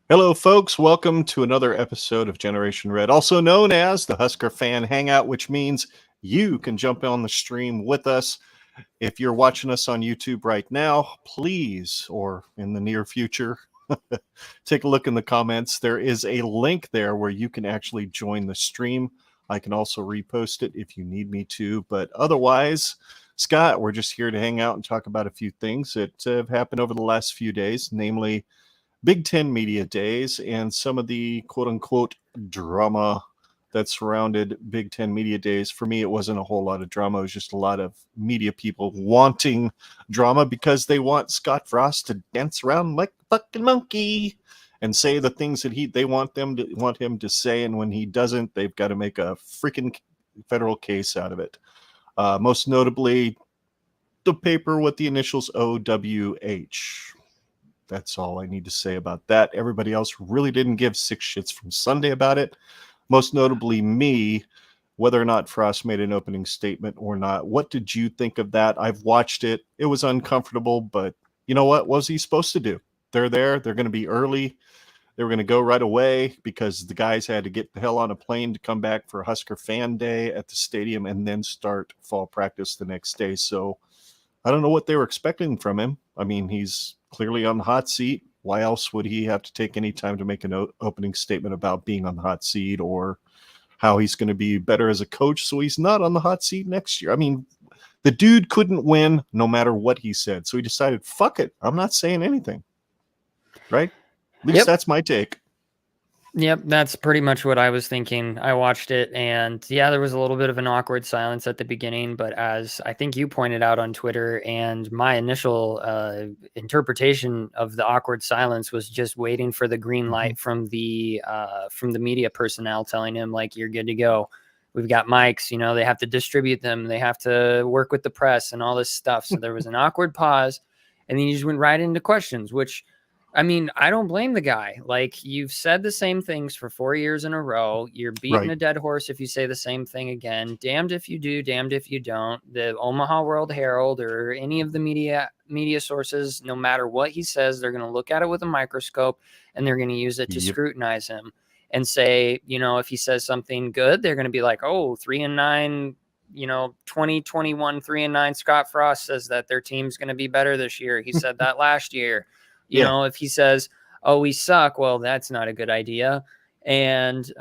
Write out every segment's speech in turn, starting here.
Hello, folks. Welcome to another episode of Generation Red, also known as the Husker Fan Hangout, which means you can jump on the stream with us. If you're watching us on YouTube right now, please, or in the near future, take a look in the comments. There is a link there where you can actually join the stream. I can also repost it if you need me to. But otherwise, Scott, we're just here to hang out and talk about a few things that have happened over the last few days, namely Big 10 Media Days and some of the quote unquote drama that surrounded Big 10 Media Days. For me, it wasn't a whole lot of drama. It was just a lot of media people wanting drama because they want Scott Frost to dance around like a fucking monkey and say the things that they want him to say. And when he doesn't, they've got to make a freaking federal case out of it. Most notably, the paper with the initials OWH. That's all I need to say about that. Everybody else really didn't give six shits from Sunday about it. Most notably me, whether or not Frost made an opening statement or not. What did you think of that? I've watched it. It was uncomfortable, but you know what? What was he supposed to do? They're there. They're going to be early. They were going to go right away because the guys had to get the hell on a plane to come back for Husker Fan Day at the stadium and then start fall practice the next day. So I don't know what they were expecting from him. I mean, he's clearly on the hot seat. Why else would he have to take any time to make an opening statement about being on the hot seat or how he's going to be better as a coach so he's not on the hot seat next year? I mean, the dude couldn't win no matter what he said. So he decided, fuck it, I'm not saying anything. Right? At least that's my take. Yep, that's pretty much what I was thinking. I watched it, and yeah, there was a little bit of an awkward silence at the beginning, but as I think you pointed out on Twitter, and my initial interpretation of the awkward silence was just waiting for the green light from the media personnel telling him, like, you're good to go. We've got mics, they have to distribute them. They have to work with the press and all this stuff. So there was an awkward pause, and then you just went right into questions, which, I mean, I don't blame the guy. Like, you've said the same things for 4 years in a row. You're beating a dead horse if you say the same thing again. Damned if you do, damned if you don't. The Omaha World Herald or any of the media sources, no matter what he says, they're going to look at it with a microscope and they're going to use it to scrutinize him and say, if he says something good, they're going to be like, oh, 3-9, 2021 3-9. Scott Frost says that their team's going to be better this year. He said that last year. If he says, oh, we suck, well, that's not a good idea. And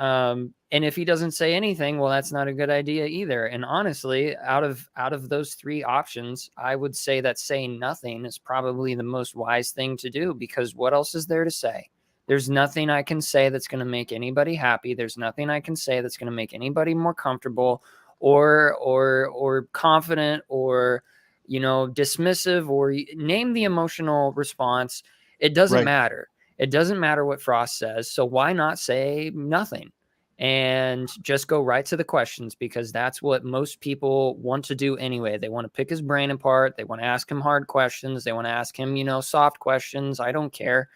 if he doesn't say anything, well, that's not a good idea either. And honestly, out of those three options, I would say that saying nothing is probably the most wise thing to do, because what else is there to say? There's nothing I can say that's going to make anybody happy. There's nothing I can say that's going to make anybody more comfortable or confident or dismissive, or name the emotional response. It doesn't matter. It doesn't matter what Frost says. So why not say nothing and just go right to the questions? Because that's what most people want to do anyway. They want to pick his brain apart. They want to ask him hard questions. They want to ask him, soft questions. I don't care.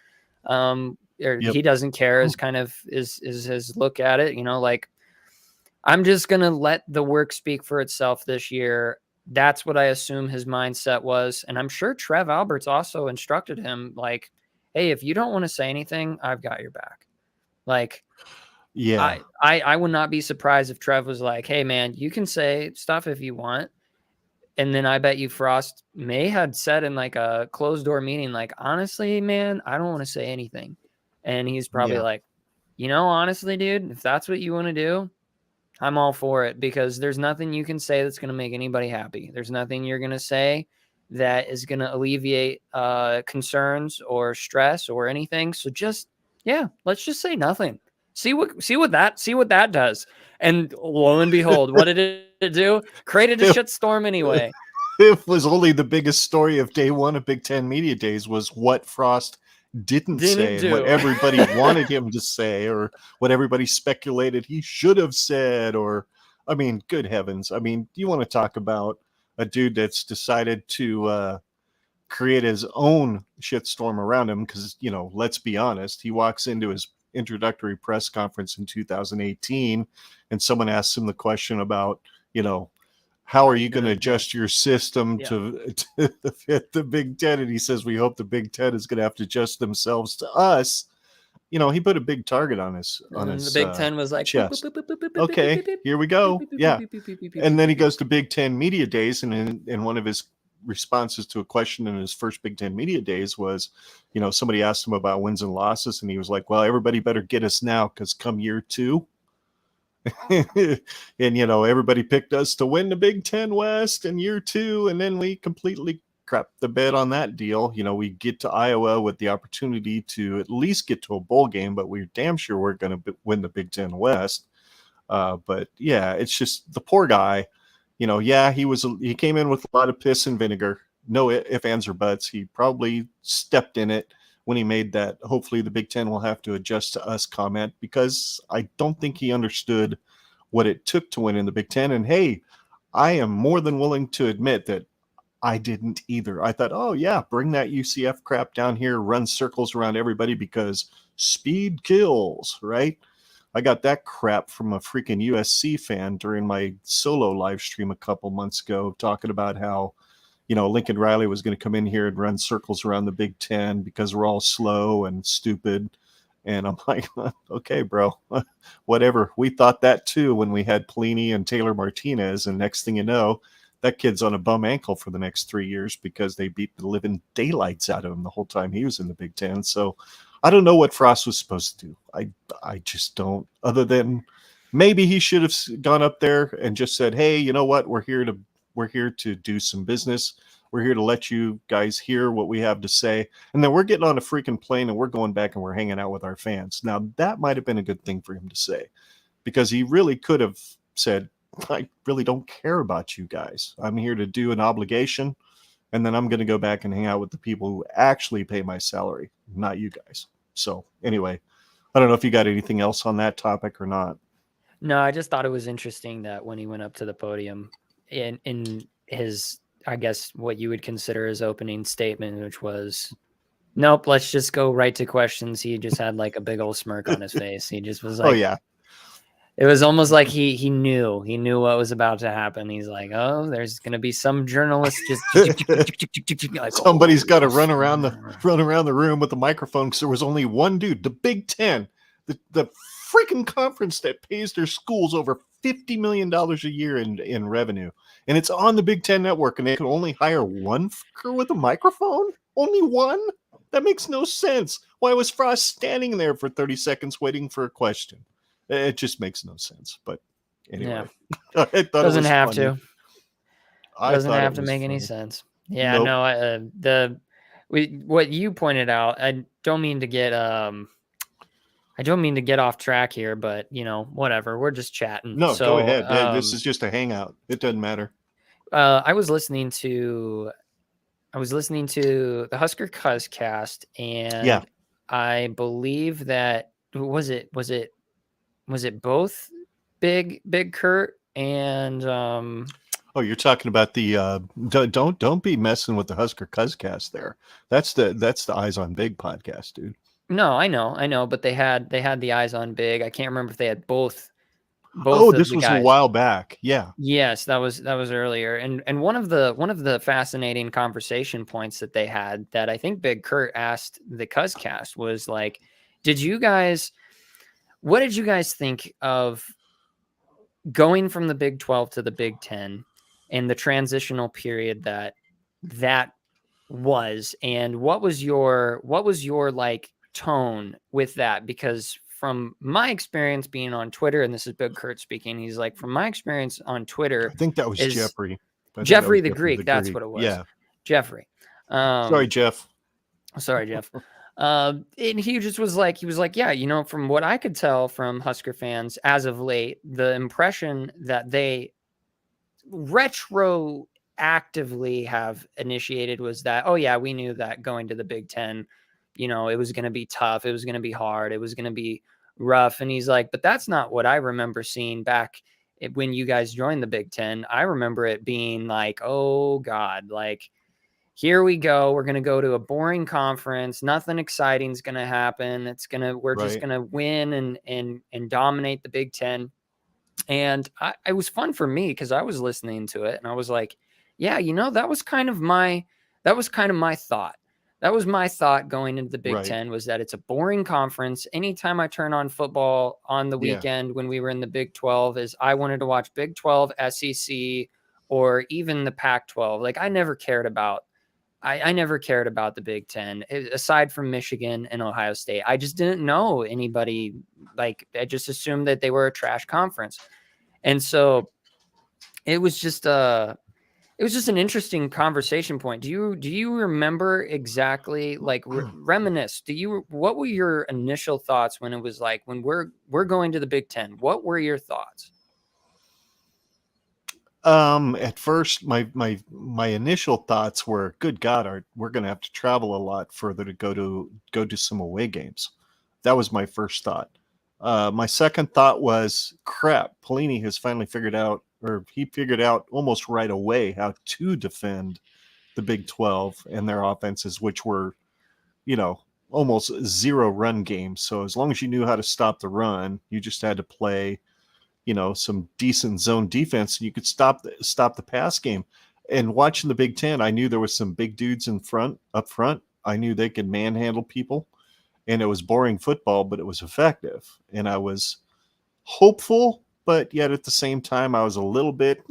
He doesn't care is kind of is his look at it. Like, I'm just going to let the work speak for itself this year. That's what I assume his mindset was. And I'm sure Trev Alberts also instructed him, like, hey, if you don't want to say anything, I've got your back. Like, I would not be surprised if Trev was like, hey, man, you can say stuff if you want. And then I bet you Frost may have said in like a closed door meeting, like, honestly, man, I don't want to say anything. And he's probably like, honestly, dude, if that's what you want to do, I'm all for it, because there's nothing you can say that's going to make anybody happy. There's nothing you're going to say that is going to alleviate concerns or stress or anything. So let's just say nothing. See what that does. And lo and behold, what did it do? Created a shitstorm anyway. It was only the biggest story of day one of Big 10 Media Days was what Frost didn't say and what everybody wanted him to say, or what everybody speculated he should have said. Or, I mean, good heavens. I mean, you want to talk about a dude that's decided to create his own shitstorm around him? Because, let's be honest, he walks into his introductory press conference in 2018 and someone asks him the question about, how are you going to adjust your system to fit the Big 10? And he says, we hope the Big 10 is going to have to adjust themselves to us. he put a big target on his And the Big Ten was like, chest. Okay, here we go. Yeah. And then he goes to Big Ten Media Days, and in one of his responses to a question in his first Big Ten Media Days was, somebody asked him about wins and losses, and he was like, well, everybody better get us now, because come year 2, and everybody picked us to win the Big Ten West in year 2, and then we completely crapped the bed on that deal. We get to Iowa with the opportunity to at least get to a bowl game, but we're damn sure we're going to win the Big Ten West. But yeah, it's just the poor guy. He came in with a lot of piss and vinegar. No ifs, ands, or buts. He probably stepped in it when he made that. Hopefully the Big Ten will have to adjust to us comment, because I don't think he understood what it took to win in the Big Ten. And hey, I am more than willing to admit that I didn't either. I thought, oh yeah, bring that UCF crap down here, run circles around everybody because speed kills, right? I got that crap from a freaking USC fan during my solo live stream a couple months ago, talking about how, Lincoln Riley was going to come in here and run circles around the Big Ten because we're all slow and stupid. And I'm like, okay, bro, whatever. We thought that too when we had Pelini and Taylor Martinez. And next thing you know, that kid's on a bum ankle for the next 3 years because they beat the living daylights out of him the whole time he was in the Big Ten. So I don't know what Frost was supposed to do. I just don't, other than maybe he should have gone up there and just said, hey, you know what? We're here to do some business. We're here to let you guys hear what we have to say. And then we're getting on a freaking plane and we're going back and we're hanging out with our fans. Now that might've been a good thing for him to say, because he really could have said, I really don't care about you guys. I'm here to do an obligation, and then I'm going to go back and hang out with the people who actually pay my salary, not you guys. So anyway, I don't know if you got anything else on that topic or not. No, I just thought it was interesting that when he went up to the podium in his, I guess, what you would consider his opening statement, which was, nope, let's just go right to questions. He just had like a big old smirk on his face. He just was like, oh yeah. It was almost like he knew what was about to happen. He's like, oh, there's going to be some journalist just like, somebody's got to run around the room with a microphone, because there was only one dude. The Big Ten, the freaking conference that pays their schools over $50 million a year in revenue, and it's on the Big Ten network, and they can only hire one fucker with a microphone. Only one? That makes no sense. Why was Frost standing there for 30 seconds waiting for a question? It just makes no sense. But anyway, yeah. Doesn't have funny. to. Doesn't have to make any sense. Yeah, nope. No. What you pointed out. I don't mean to get off track here, but whatever. We're just chatting. No, go ahead. This is just a hangout. It doesn't matter. I was listening to the Husker Podcast, and yeah. I believe that was it both Big Kurt and oh, you're talking about the don't be messing with the Husker Cuzcast there. That's the Eyes on Big podcast, dude. No, I know, but they had the Eyes on Big. I can't remember if they had both. Oh, this was a while back. Yeah. Yes, that was earlier. And one of the fascinating conversation points that they had that I think Big Kurt asked the Cuzcast was like, what did you guys think of going from the Big 12 to the Big 10 and the transitional period that was, and what was your like tone with that? Because from my experience being on Twitter, and this is Big Kurt speaking, he's like, from my experience on Twitter, I think that was Jeffrey. Jeffrey the Greek. That's what it was. Yeah. Jeffrey. Sorry, Jeff. And he just was like, yeah, from what I could tell from Husker fans as of late, the impression that they retroactively have initiated was that, oh yeah, we knew that going to the Big Ten, it was going to be tough. It was going to be hard. It was going to be rough. And he's like, but that's not what I remember seeing back when you guys joined the Big Ten. I remember it being like, oh God, like, here we go. We're going to go to a boring conference. Nothing exciting is going to happen. We're just going to win and dominate the Big Ten. And it was fun for me because I was listening to it and I was like, yeah, that was kind of my thought. That was my thought going into the Big Right. Ten, was that it's a boring conference. Anytime I turn on football on the Yeah. weekend when we were in the Big 12, is I wanted to watch Big 12, SEC, or even the Pac-12. Like I never cared about the Big Ten, aside from Michigan and Ohio State. I just didn't know anybody. Like I just assumed that they were a trash conference. And so it was just an interesting conversation point. Do you remember exactly, like reminisce? What were your initial thoughts when it was like, when we're going to the Big Ten? What were your thoughts? At first, my initial thoughts were, good God, we're going to have to travel a lot further to go to some away games. That was my first thought. My second thought was, crap, Pelini has finally figured out almost right away how to defend the Big 12 and their offenses, which were, almost zero run games. So as long as you knew how to stop the run, you just had to play some decent zone defense, and you could stop the pass game. And watching the Big Ten, I knew there was some big dudes up front. I knew they could manhandle people, and it was boring football, but it was effective. And I was hopeful, but yet at the same time, I was a little bit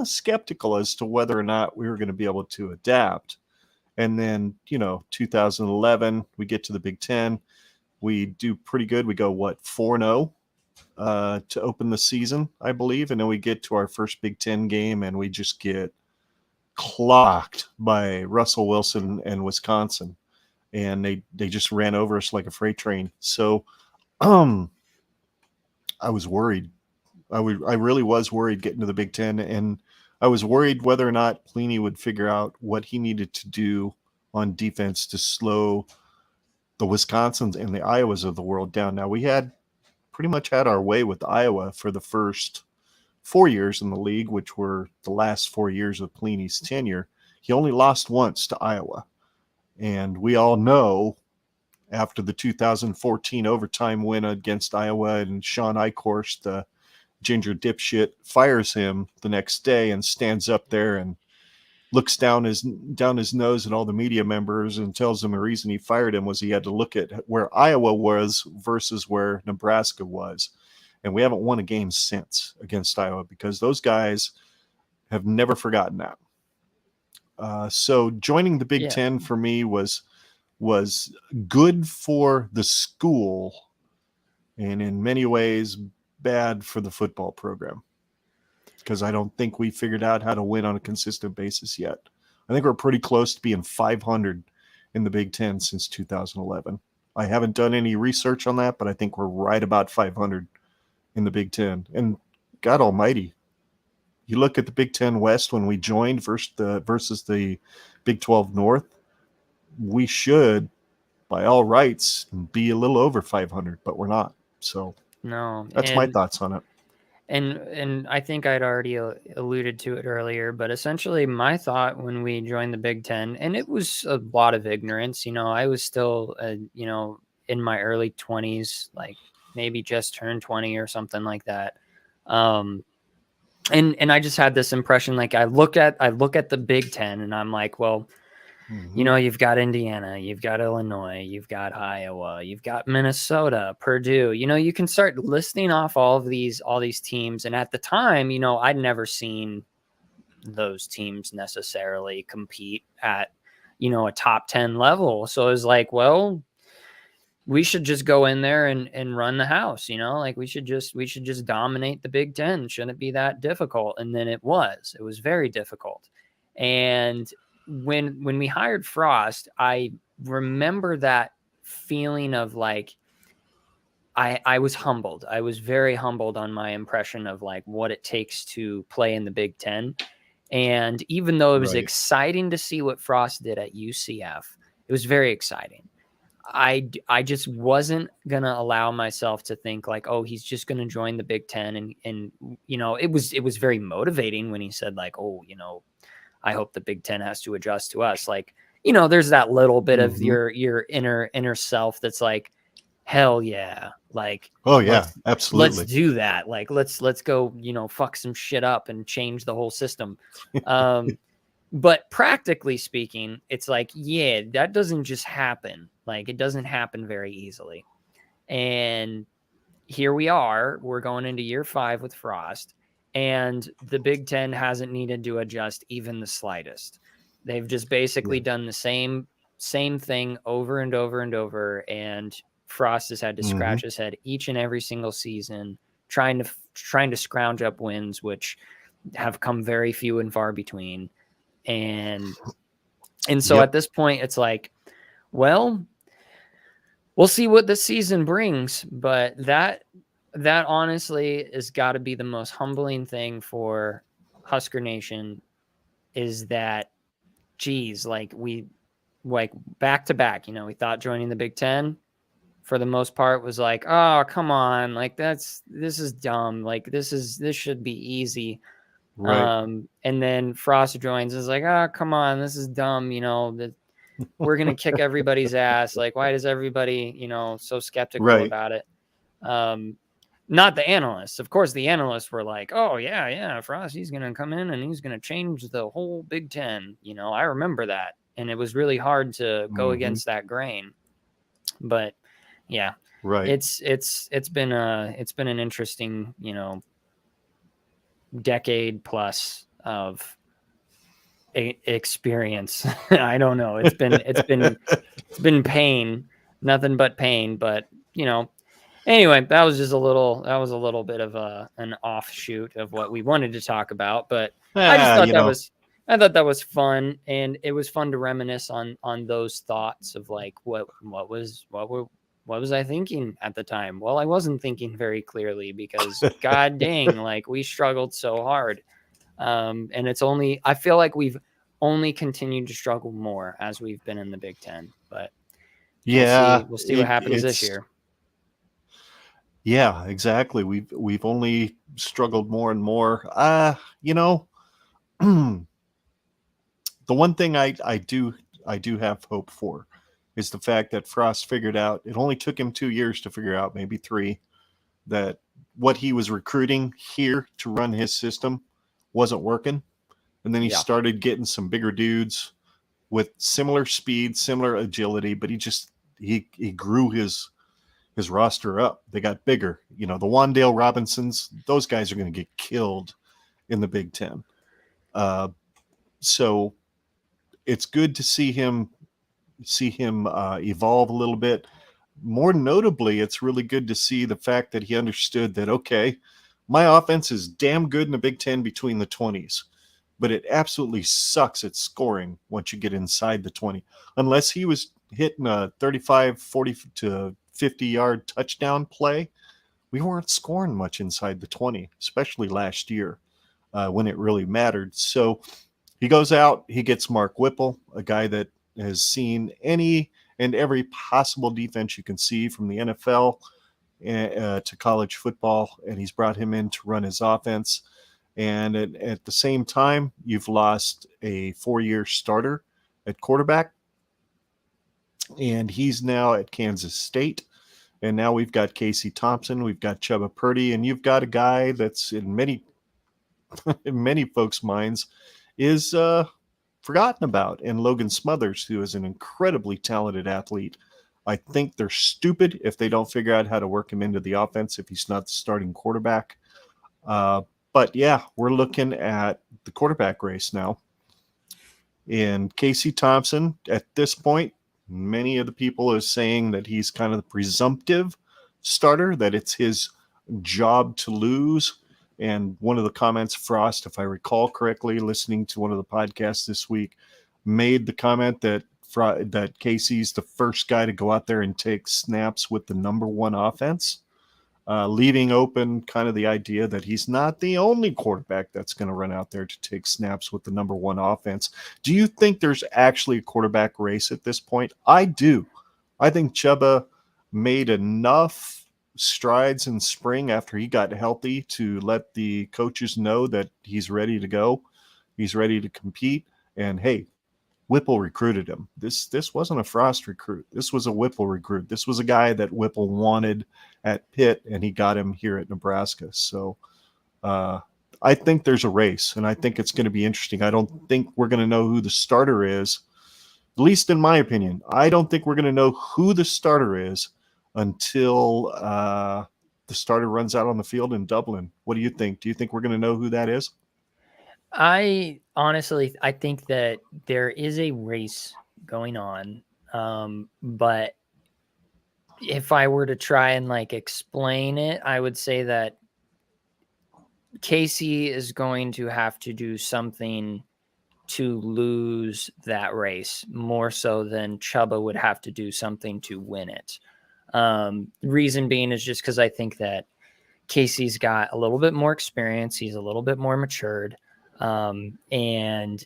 skeptical as to whether or not we were going to be able to adapt. And then, 2011, we get to the Big Ten. We do pretty good. We go, 4-0? To open the season, I believe. And then we get to our first Big Ten game and we just get clocked by Russell Wilson and Wisconsin. And they just ran over us like a freight train. So I was worried. I really was worried getting to the Big Ten. And I was worried whether or not Pelini would figure out what he needed to do on defense to slow the Wisconsins and the Iowas of the world down. Now, we pretty much had our way with Iowa for the first 4 years in the league, which were the last 4 years of Pelini's tenure. He only lost once to Iowa. And we all know, after the 2014 overtime win against Iowa, and Sean Eichhorst, the ginger dipshit, fires him the next day and stands up there and looks down his nose at all the media members and tells them the reason he fired him was he had to look at where Iowa was versus where Nebraska was. And we haven't won a game since against Iowa because those guys have never forgotten that. So joining the Big Ten for me was good for the school and in many ways bad for the football program, because I don't think we figured out how to win on a consistent basis yet. I think we're pretty close to being 500 in the Big Ten since 2011. I haven't done any research on that, but I think we're right about 500 in the Big Ten. And God almighty, you look at the Big Ten West when we joined versus the Big 12 North, we should, by all rights, be a little over 500, but we're not. So no, that's my thoughts on it. And I think I'd already alluded to it earlier, but essentially my thought when we joined the Big Ten, and it was a lot of ignorance, I was still, in my early 20s, like maybe just turned 20 or something like that. And I just had this impression, like I look at the Big Ten and I'm like, well, you've got Indiana, you've got Illinois, you've got Iowa, you've got Minnesota, Purdue. You can start listing off all these teams. And at the time, I'd never seen those teams necessarily compete at, a top 10 level. So it was like, well, we should just go in there and run the house, like we should just dominate the Big Ten. Shouldn't be that difficult. And then it was very difficult. And when we hired Frost, I remember that feeling of like, I was humbled. I was very humbled on my impression of like what it takes to play in the Big Ten. And even though it was exciting to see what Frost did at UCF, it was very exciting. I just wasn't going to allow myself to think like, oh, he's just going to join the Big Ten. And, it was very motivating when he said like, oh, I hope the Big Ten has to adjust to us. Like, there's that little bit of your inner self that's like, hell yeah. Like, oh yeah, absolutely. Let's do that. Like, let's go, fuck some shit up and change the whole system. But practically speaking, it's like, yeah, that doesn't just happen. Like, it doesn't happen very easily. And here we are. We're going into year 5 with Frost, and the Big Ten hasn't needed to adjust even the slightest. They've just basically done the same thing over and over and over. And Frost has had to scratch his head each and every single season, trying to scrounge up wins, which have come very few and far between. And so at this point, it's like, well, we'll see what this season brings. But that honestly has got to be the most humbling thing for Husker Nation, is that, geez, like back to back, we thought joining the Big Ten for the most part was like, oh, come on, like this is dumb. Like this should be easy. Right. And then Frost joins, is like, oh, come on, this is dumb. We're going to kick everybody's ass. Like, why does everybody, so skeptical about it? Not the analysts. Of course, the analysts were like, oh, yeah, Frost, he's going to come in and he's going to change the whole Big Ten. I remember that. And it was really hard to go against that grain. But yeah, right. It's been an interesting, decade plus of experience. I don't know. It's been pain, nothing but pain. But anyway, that was a little bit of an offshoot of what we wanted to talk about. But I just thought I thought that was fun, and it was fun to reminisce on those thoughts of like what was I thinking at the time? Well, I wasn't thinking very clearly because god dang, like we struggled so hard. And I feel like we've only continued to struggle more as we've been in the Big Ten. But we'll see what happens this year. Yeah, exactly. We've only struggled more and more. The one thing I do have hope for is the fact that Frost figured out, it only took him 2 years to figure out, maybe 3, that what he was recruiting here to run his system wasn't working. And then he started getting some bigger dudes with similar speed, similar agility, but he grew his roster up. They got bigger. The Wandale Robinsons, those guys are going to get killed in the Big Ten. So it's good to see him evolve a little bit. More notably, it's really good to see the fact that he understood that, okay, my offense is damn good in the Big Ten between the 20s, but it absolutely sucks at scoring once you get inside the 20. Unless he was hitting a 35, 40 to 50-yard touchdown play, we weren't scoring much inside the 20, especially last year when it really mattered. So he goes out, he gets Mark Whipple, a guy that has seen any and every possible defense you can see from the NFL to college football, and he's brought him in to run his offense. And at the same time, you've lost a 4-year starter at quarterback, and he's now at Kansas State. And now we've got Casey Thompson, we've got Chubba Purdy, and you've got a guy that's in many folks' minds is forgotten about, and Logan Smothers, who is an incredibly talented athlete. I think they're stupid if they don't figure out how to work him into the offense if he's not the starting quarterback. But yeah, we're looking at the quarterback race now. And Casey Thompson, at this point, many of the people are saying that he's kind of the presumptive starter, that it's his job to lose. And one of the comments, Frost, if I recall correctly, listening to one of the podcasts this week, made the comment that Casey's the first guy to go out there and take snaps with the number 1 offense, leaving open kind of the idea that he's not the only quarterback that's going to run out there to take snaps with the number 1 offense. Do you think there's actually a quarterback race at this point? I do. I think Chubba made enough strides in spring after he got healthy to let the coaches know that he's ready to go. He's ready to compete. And hey, Whipple recruited him. This wasn't a Frost recruit. This was a Whipple recruit. This was a guy that Whipple wanted at Pitt, and he got him here at Nebraska. So I I think there's a race, and I think it's going to be interesting. I don't think we're going to know who the starter is, at least in my opinion. I don't think we're going to know who the starter is until the starter runs out on the field in Dublin. What do you think? Do you think we're going to know who that is? I honestly, I think that there is a race going on, but if I were to try and like explain it, I would say that Casey is going to have to do something to lose that race more so than Chubba would have to do something to win it. Reason being is just because I think that Casey's got a little bit more experience. He's a little bit more matured. And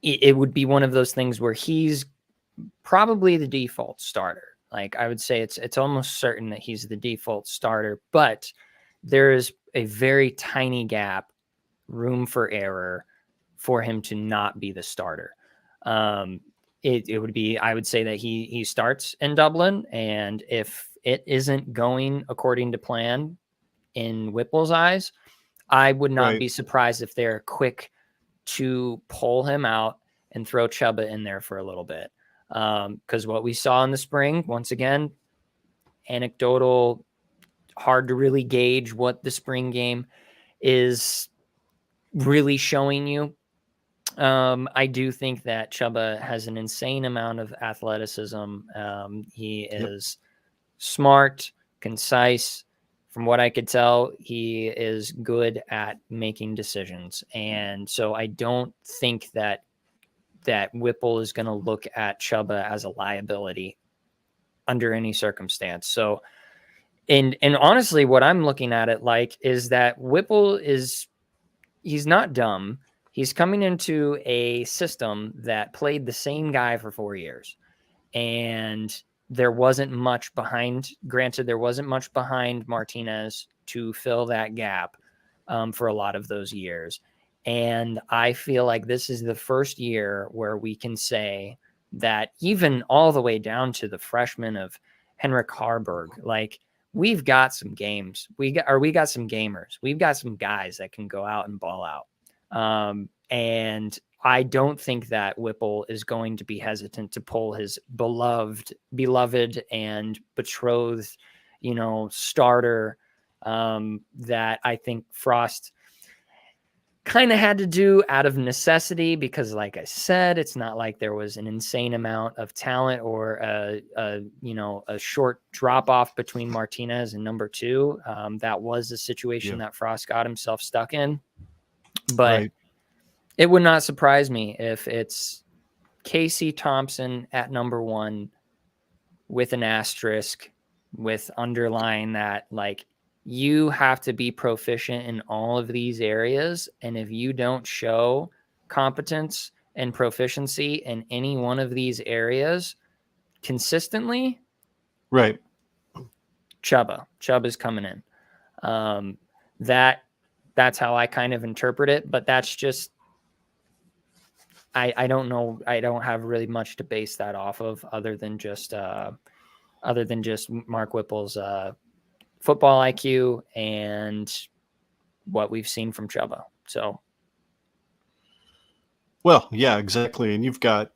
it would be one of those things where he's probably the default starter. Like I would say it's almost certain that he's the default starter, but there is a very tiny gap, room for error for him to not be the starter. It would be, I would say that he starts in Dublin, and if it isn't going according to plan in Whipple's eyes, I would not be surprised if they're quick to pull him out and throw Chubba in there for a little bit. Because what we saw in the spring, once again, anecdotal, hard to really gauge what the spring game is really showing you. I do think that Chubba has an insane amount of athleticism. He is smart, concise. From what I could tell, he is good at making decisions. And so I don't think that Whipple is going to look at Chubba as a liability under any circumstance. So, and honestly, what I'm looking at it like is that Whipple he's not dumb. He's coming into a system that played the same guy for 4 years, and there wasn't much behind. Granted, there wasn't much behind Martinez to fill that gap for a lot of those years. And I feel like this is the first year where we can say that even all the way down to the freshman of Henrik Harburg, like we've got some games. We got some gamers. We've got some guys that can go out and ball out. And I don't think that Whipple is going to be hesitant to pull his beloved and betrothed, starter that I think Frost kind of had to do out of necessity because, like I said, it's not like there was an insane amount of talent or a short drop off between Martinez and number 2. That was the situation that Frost got himself stuck in. But it would not surprise me if it's Casey Thompson at number 1 with an asterisk with underlying that, like, you have to be proficient in all of these areas. And if you don't show competence and proficiency in any one of these areas consistently, Chubba's coming in. That's how I kind of interpret it, but that's just, I don't know. I don't have really much to base that off of other than just Mark Whipple's football IQ and what we've seen from Chubba. So, well, yeah, exactly. And you've got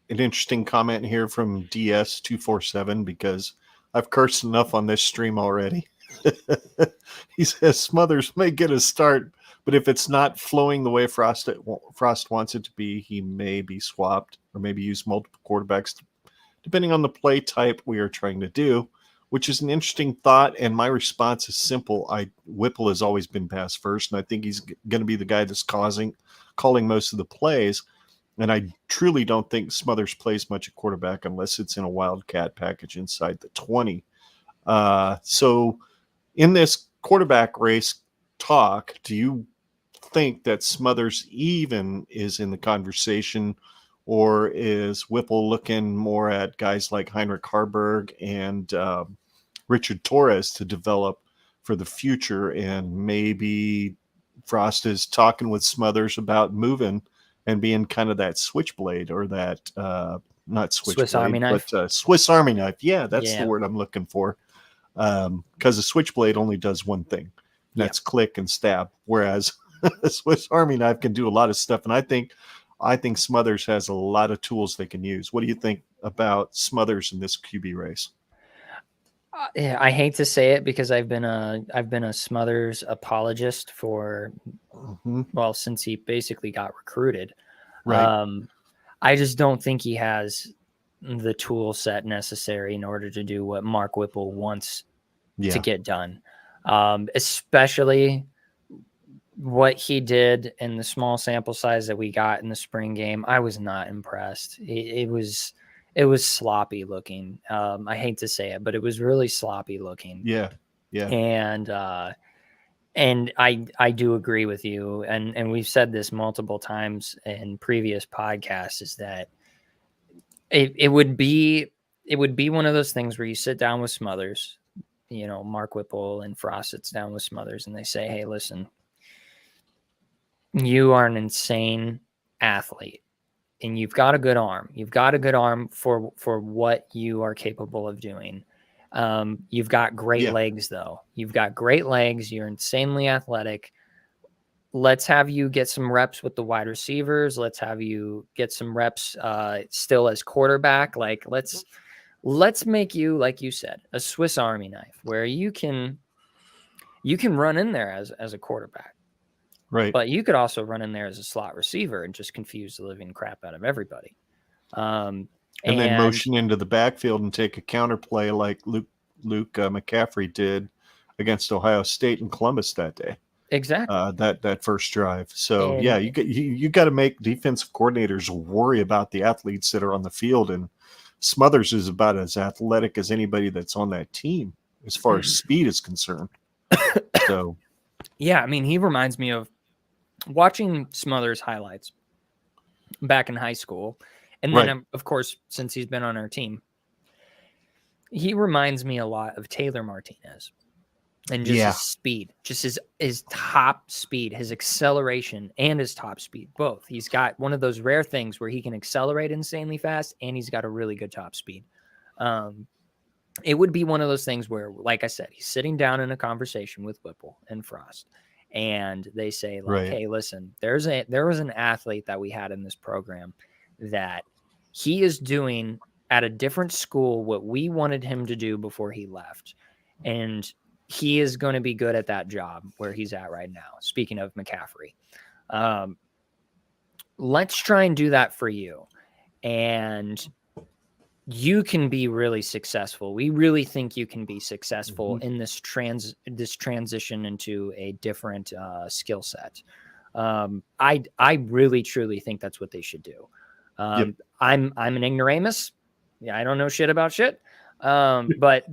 an interesting comment here from DS247 because I've cursed enough on this stream already. He says Smothers may get a start, but if it's not flowing the way Frost wants it to be, he may be swapped or maybe use multiple quarterbacks depending on the play type we are trying to do, which is an interesting thought. And my response is simple. Whipple has always been pass first, and I think he's going to be the guy that's calling most of the plays. And I truly don't think Smothers plays much at quarterback unless it's in a wildcat package inside the 20. So in this quarterback race talk, do you think that Smothers even is in the conversation, or is Whipple looking more at guys like Heinrich Harburg and Richard Torres to develop for the future? And maybe Frost is talking with Smothers about moving and being kind of that switchblade or that not switchblade, Swiss Army knife. But Swiss Army knife. Yeah, that's the word I'm looking for. Because a switchblade only does one thing. That's click and stab. Whereas a Swiss Army knife can do a lot of stuff. And I think Smothers has a lot of tools they can use. What do you think about Smothers in this QB race? Yeah, I hate to say it because I've been a Smothers apologist for well, since he basically got recruited. Right. I just don't think he has the tool set necessary in order to do what Mark Whipple wants to get done. Especially what he did in the small sample size that we got in the spring game. I was not impressed. It was sloppy looking. I hate to say it, but it was really sloppy looking. Yeah. And I do agree with you. And we've said this multiple times in previous podcasts, is that it would be one of those things where you sit down with Smothers, Mark Whipple and Frost sits down with Smothers and they say, hey, listen, you are an insane athlete and you've got a good arm. You've got a good arm for what you are capable of doing. You've got great legs, though. You've got great legs. You're insanely athletic. Let's have you get some reps with the wide receivers. Let's have you get some reps still as quarterback. Like, let's make you, like you said, a Swiss Army knife where you can run in there as a quarterback. Right. But you could also run in there as a slot receiver and just confuse the living crap out of everybody. And then motion into the backfield and take a counter play like Luke McCaffrey did against Ohio State and Columbus that day. Exactly. That first drive. So you got to make defensive coordinators worry about the athletes that are on the field, and Smothers is about as athletic as anybody that's on that team as far as speed is concerned. So yeah, I mean, he reminds me of watching Smothers highlights back in high school. And then, of course, since he's been on our team, he reminds me a lot of Taylor Martinez and just his speed, just his top speed, his acceleration and his top speed, both. He's got one of those rare things where he can accelerate insanely fast and he's got a really good top speed. It would be one of those things where, like I said, he's sitting down in a conversation with Whipple and Frost. And they say, like, hey, listen, there was an athlete that we had in this program that he is doing at a different school what we wanted him to do before he left. And he is going to be good at that job where he's at right now. Speaking of McCaffrey, let's try and do that for you. And you can be really successful. We really think you can be successful in this transition into a different skill set. I really truly think that's what they should do. I'm an ignoramus. Yeah, I don't know shit about shit. But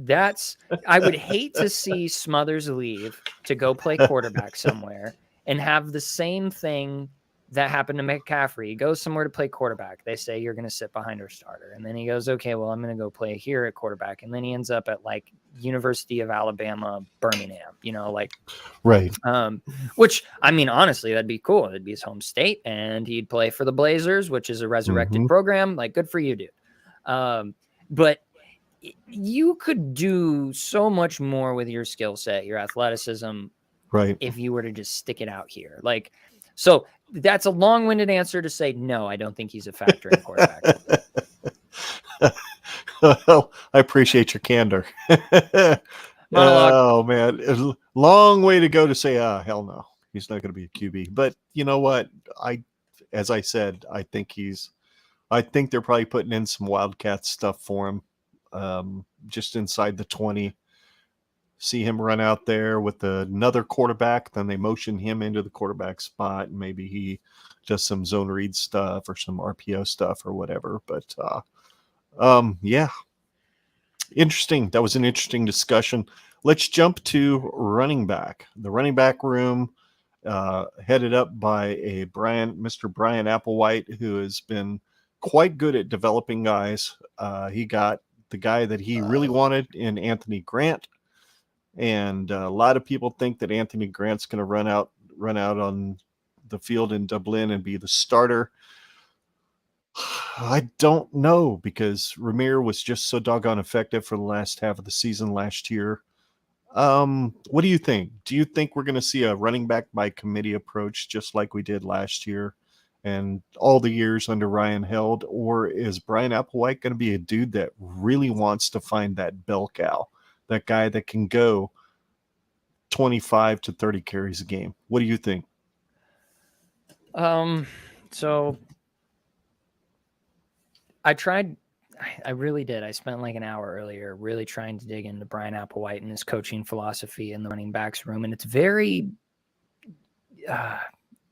I would hate to see Smothers leave to go play quarterback somewhere and have the same thing that happened to McCaffrey. He goes somewhere to play quarterback. They say, you're going to sit behind our starter. And then he goes, okay, well, I'm going to go play here at quarterback. And then he ends up at like University of Alabama, Birmingham, which, I mean, honestly, that'd be cool. It'd be his home state and he'd play for the Blazers, which is a resurrected program. Like, good for you, dude. But you could do so much more with your skill set, your athleticism, if you were to just stick it out here. Like, so that's a long-winded answer to say, no, I don't think he's a factor in quarterback. Well, I appreciate your candor. Oh, man. Long way to go to say, hell no, he's not going to be a QB. But you know what? As I said, I think they're probably putting in some Wildcat stuff for him, just inside the 20. See him run out there with another quarterback, then they motion him into the quarterback spot, and maybe he does some zone read stuff or some RPO stuff or whatever. But yeah, interesting. That was an interesting discussion. Let's jump to running back. The running back room, headed up by Mr. Brian Applewhite, who has been quite good at developing guys. He got the guy that he really wanted in Anthony Grant. And a lot of people think that Anthony Grant's going to run out on the field in Dublin and be the starter. I don't know, because Ramir was just so doggone effective for the last half of the season last year. What do you think? Do you think we're going to see a running back by committee approach just like we did last year and all the years under Ryan Held? Or is Brian Applewhite going to be a dude that really wants to find that bell cow, that guy that can go 25 to 30 carries a game? What do you think? So I really did. I spent like an hour earlier really trying to dig into Brian Applewhite and his coaching philosophy in the running backs room. And it's very, I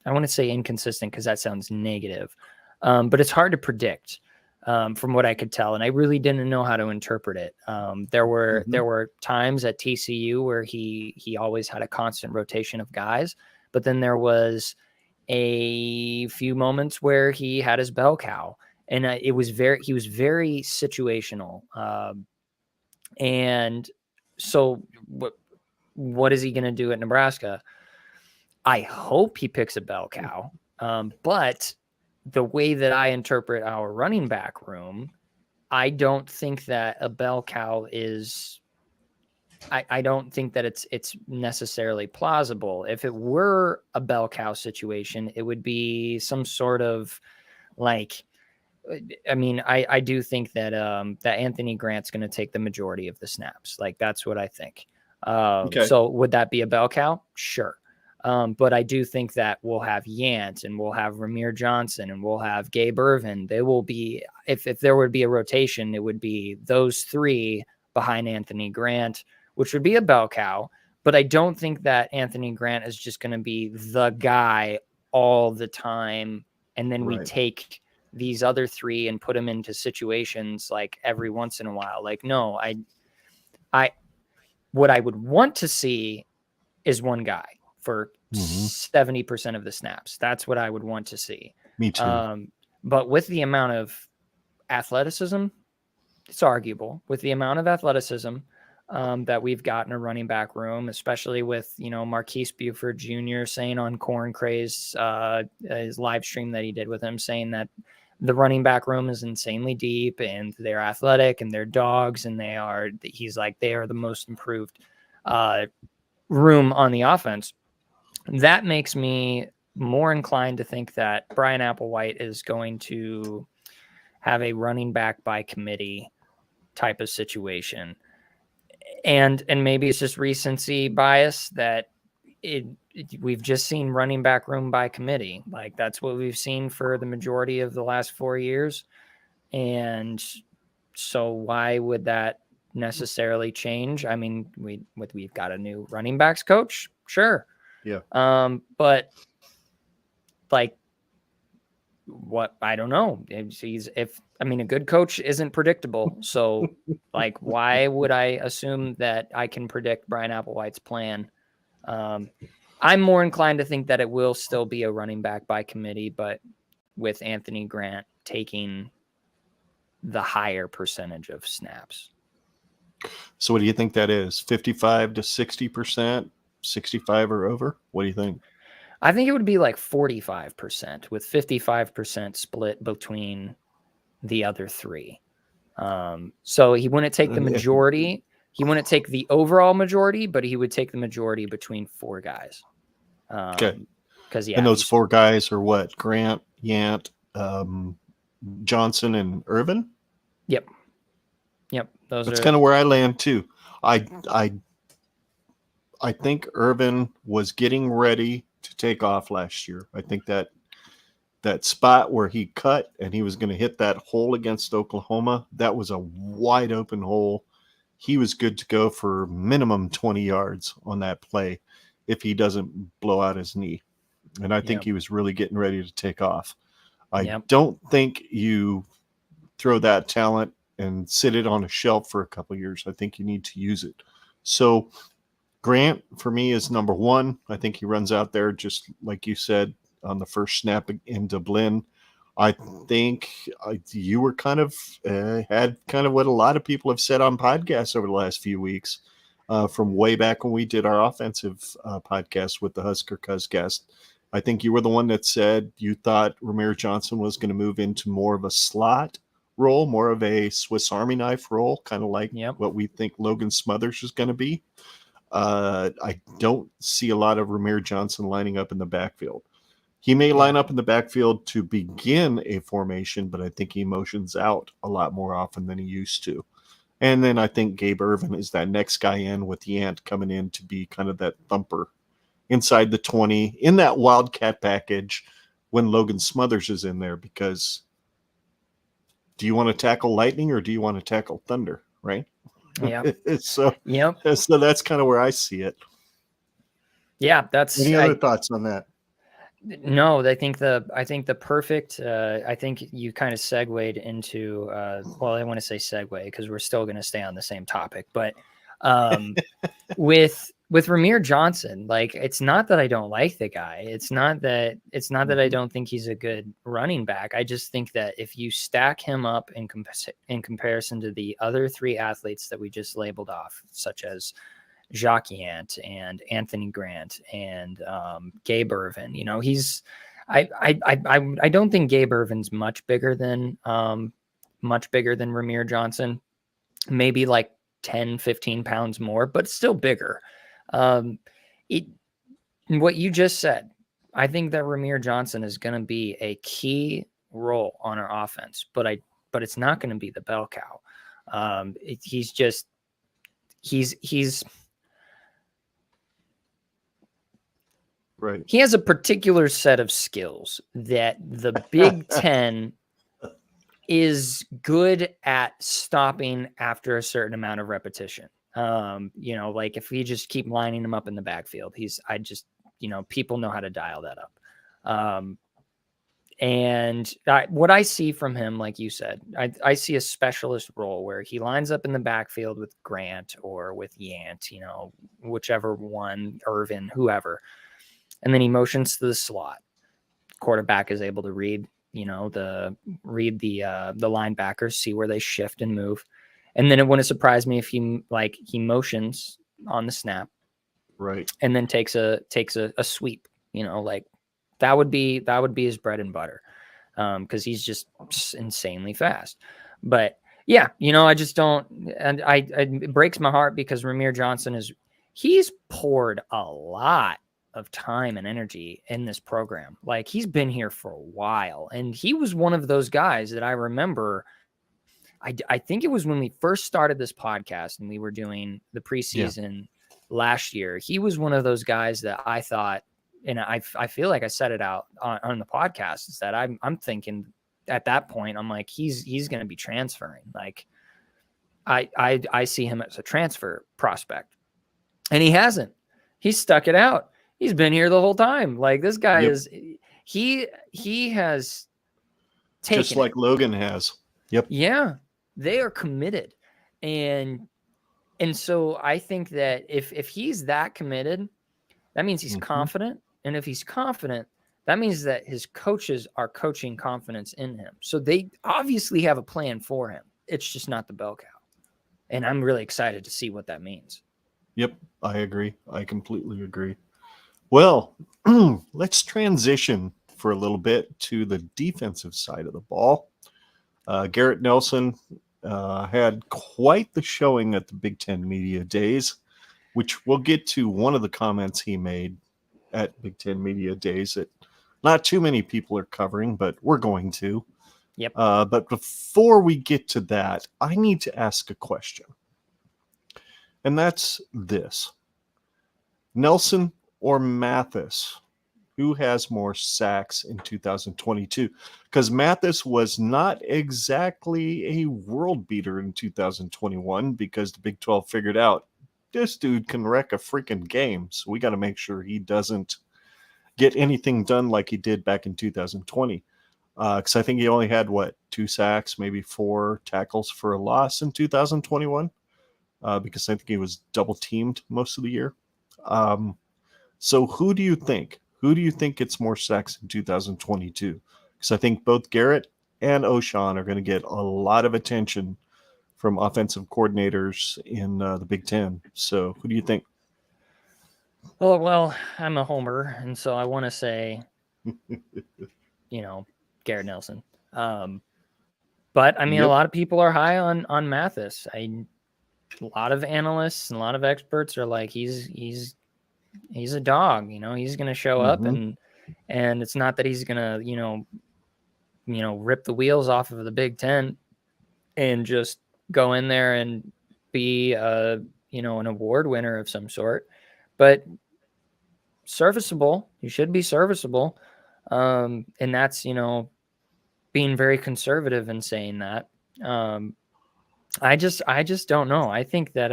want to say inconsistent because that sounds negative, but it's hard to predict from what I could tell. And I really didn't know how to interpret it. There were times at TCU where he always had a constant rotation of guys, but then there was a few moments where he had his bell cow. And he was very situational. And so what is he going to do at Nebraska? I hope he picks a bell cow. But the way that I interpret our running back room, I don't think that a bell cow is, I don't think that it's necessarily plausible. If it were a bell cow situation, it would be some sort of like, I mean, I do think that that Anthony Grant's going to take the majority of the snaps. Like, that's what I think. Okay. So would that be a bell cow? Sure. But I do think that we'll have Yant and we'll have Ramir Johnson and we'll have Gabe Irvin. They will be, if there would be a rotation, it would be those three behind Anthony Grant, which would be a bell cow. But I don't think that Anthony Grant is just going to be the guy all the time. And then we take these other three and put them into situations like every once in a while. Like, no, what I would want to see is one guy for 70% of the snaps. That's what I would want to see. Me too. But with the amount of athleticism, it's arguable. With the amount of athleticism that we've got in a running back room, especially with, Marquise Buford Jr. saying on Corn Craze, his live stream that he did with him, saying that the running back room is insanely deep and they're athletic and they're dogs and they are the most improved room on the offense. That makes me more inclined to think that Brian Applewhite is going to have a running back by committee type of situation. And maybe it's just recency bias that we've just seen running back room by committee. Like, that's what we've seen for the majority of the last 4 years. And so why would that necessarily change? I mean, we've got a new running backs coach. Sure. Yeah. But like, what, I don't know. A good coach isn't predictable. So like, why would I assume that I can predict Brian Applewhite's plan? I'm more inclined to think that it will still be a running back by committee, but with Anthony Grant taking the higher percentage of snaps. So what do you think that is? 55 to 60%, 65 or over? What do you think? I think it would be like 45% with 55% split between the other three. So he wouldn't take the majority. He wouldn't take the overall majority, but he would take the majority between four guys. Okay. And those four guys are what? Grant, Yant, Johnson, and Irvin? Yep. That's kind of where I land too. I think Irvin was getting ready to take off last year. I think that spot where he cut and he was going to hit that hole against Oklahoma, that was a wide open hole. He was good to go for minimum 20 yards on that play if he doesn't blow out his knee. And I think he was really getting ready to take off. I don't think you throw that talent and sit it on a shelf for a couple of years. I think you need to use it. So Grant, for me, is number one. I think he runs out there, just like you said, on the first snap in Dublin. I think you were kind of had kind of what a lot of people have said on podcasts over the last few weeks, from way back when we did our offensive podcast with the Husker Podcast. I think you were the one that said you thought Ramir Johnson was going to move into more of a slot role, more of a Swiss Army knife role, kind of like what we think Logan Smothers is going to be. I don't see a lot of Ramir Johnson lining up in the backfield. He may line up in the backfield to begin a formation, but I think he motions out a lot more often than he used to. And then I think Gabe Ervin is that next guy in with Yant coming in to be kind of that thumper inside the 20 in that Wildcat package when Logan Smothers is in there, because do you want to tackle lightning or do you want to tackle thunder, right? Yeah. so Yep. so that's kind of where I see it. Yeah, that's Any other thoughts on that? No, I think the perfect. I think you kind of segued into. Well, I want to say segue because we're still going to stay on the same topic, but with Ramir Johnson, like, it's not that I don't like the guy. It's not that I don't think he's a good running back. I just think that if you stack him up in comparison to the other three athletes that we just labeled off, such as Jacques Yant and Anthony Grant and Gabe Ervin, you know, he's I don't think Gabe Ervin's much bigger than Ramir Johnson, maybe like 10, 15 pounds more, but still bigger. What you just said, I think that Ramir Johnson is going to be a key role on our offense, but it's not going to be the bell cow. He's right. He has a particular set of skills that the Big Ten is good at stopping after a certain amount of repetition. You know, like if we just keep lining him up in the backfield, people know how to dial that up. What I see from him, like you said, I see a specialist role where he lines up in the backfield with Grant or with Yant, you know, whichever one, Ervin, whoever. And then he motions to the slot. Quarterback is able to read the linebackers, see where they shift and move. And then it wouldn't surprise me if he motions on the snap, right, and then takes a sweep. You know, like that would be his bread and butter, because he's just insanely fast. But yeah, you know, I just don't, and it breaks my heart because Ramir Johnson he's poured a lot of time and energy in this program. Like, he's been here for a while, and he was one of those guys that I remember. I think it was when we first started this podcast and we were doing the preseason last year. He was one of those guys that I thought, and I feel like I said it out on the podcast, is that I'm thinking at that point, I'm like, he's going to be transferring. Like, I see him as a transfer prospect, and he hasn't. He's stuck it out. He's been here the whole time. Like, this guy he has taken just like Logan has. Yep. Yeah, they are committed. And so I think that if he's that committed, that means he's confident. And if he's confident, that means that his coaches are coaching confidence in him. So they obviously have a plan for him. It's just not the bell cow. And I'm really excited to see what that means. Yep, I agree. I completely agree. Well, let's transition for a little bit to the defensive side of the ball. Garrett Nelson had quite the showing at the Big Ten Media Days, which we'll get to one of the comments he made at Big Ten Media Days that not too many people are covering, but we're going to. Yep. But before we get to that, I need to ask a question. And that's this. Nelson or Mathis, who has more sacks in 2022? Because Mathis was not exactly a world beater in 2021 because the Big 12 figured out this dude can wreck a freaking game. So we got to make sure he doesn't get anything done like he did back in 2020. Because I think he only had, 2 sacks, maybe 4 tackles for a loss in 2021. Because I think he was double teamed most of the year. So who do you think? Who do you think gets more sacks in 2022? Because I think both Garrett and O'Shawn are going to get a lot of attention from offensive coordinators in the Big Ten. So who do you think? Oh, well, I'm a homer, and so I want to say, Garrett Nelson. But I mean, a lot of people are high on Mathis. a lot of analysts and a lot of experts are like, he's a dog, he's going to show up, and it's not that he's going to, rip the wheels off of the Big Ten and just go in there and be an award winner of some sort, but serviceable. You should be serviceable. And that's, being very conservative in saying that. I just don't know. I think that,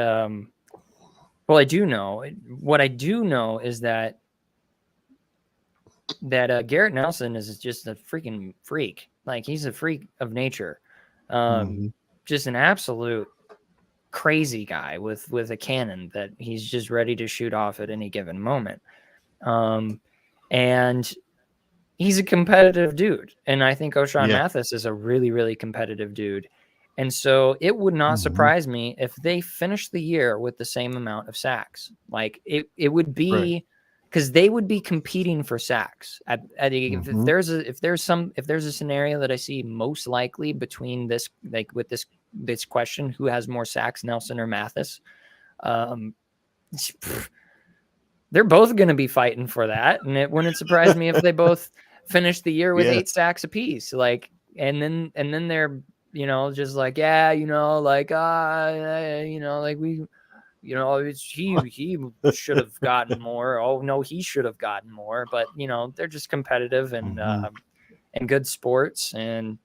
well, I do know. What I do know is that Garrett Nelson is just a freaking freak. Like, he's a freak of nature. Just an absolute crazy guy with a cannon that he's just ready to shoot off at any given moment. And he's a competitive dude. And I think O'Shawn Mathis is a really, really competitive dude. And so it would not surprise me if they finished the year with the same amount of sacks. Like, it would be, because they would be competing for sacks. If there's a scenario that I see most likely between this, like with this question, who has more sacks, Nelson or Mathis? They're both going to be fighting for that, and it wouldn't surprise me if they both finish the year with 8 sacks apiece. Like, and then they're just like, like we. He should have gotten more. Oh no, he should have gotten more. But they're just competitive and good sports. And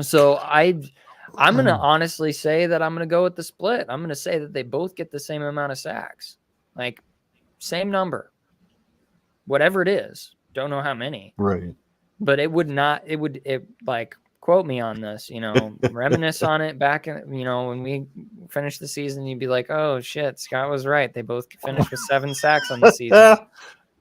so I'm gonna honestly say that I'm gonna go with the split. I'm gonna say that they both get the same amount of sacks, like same number, whatever it is. Don't know how many. Right. But it would like. Quote me on this, reminisce on it back in, when we finish the season, you'd be like, oh shit, Scott was right. They both finished with 7 sacks on the season.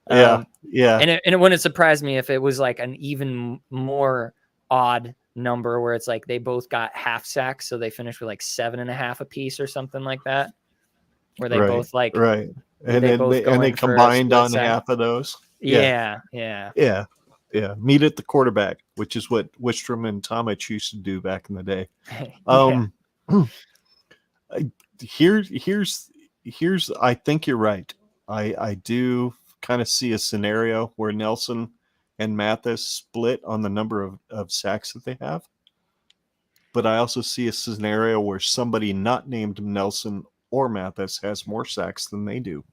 And it wouldn't surprise me if it was like an even more odd number where it's like they both got half sacks. So they finished with like 7.5 a piece or something like that, where they both like, and they combined on half of those. Yeah. Meet at the quarterback, which is what Wistrom and Tomich used to do back in the day. Here's I think you're right. I do kind of see a scenario where Nelson and Mathis split on the number of sacks that they have. But I also see a scenario where somebody not named Nelson or Mathis has more sacks than they do.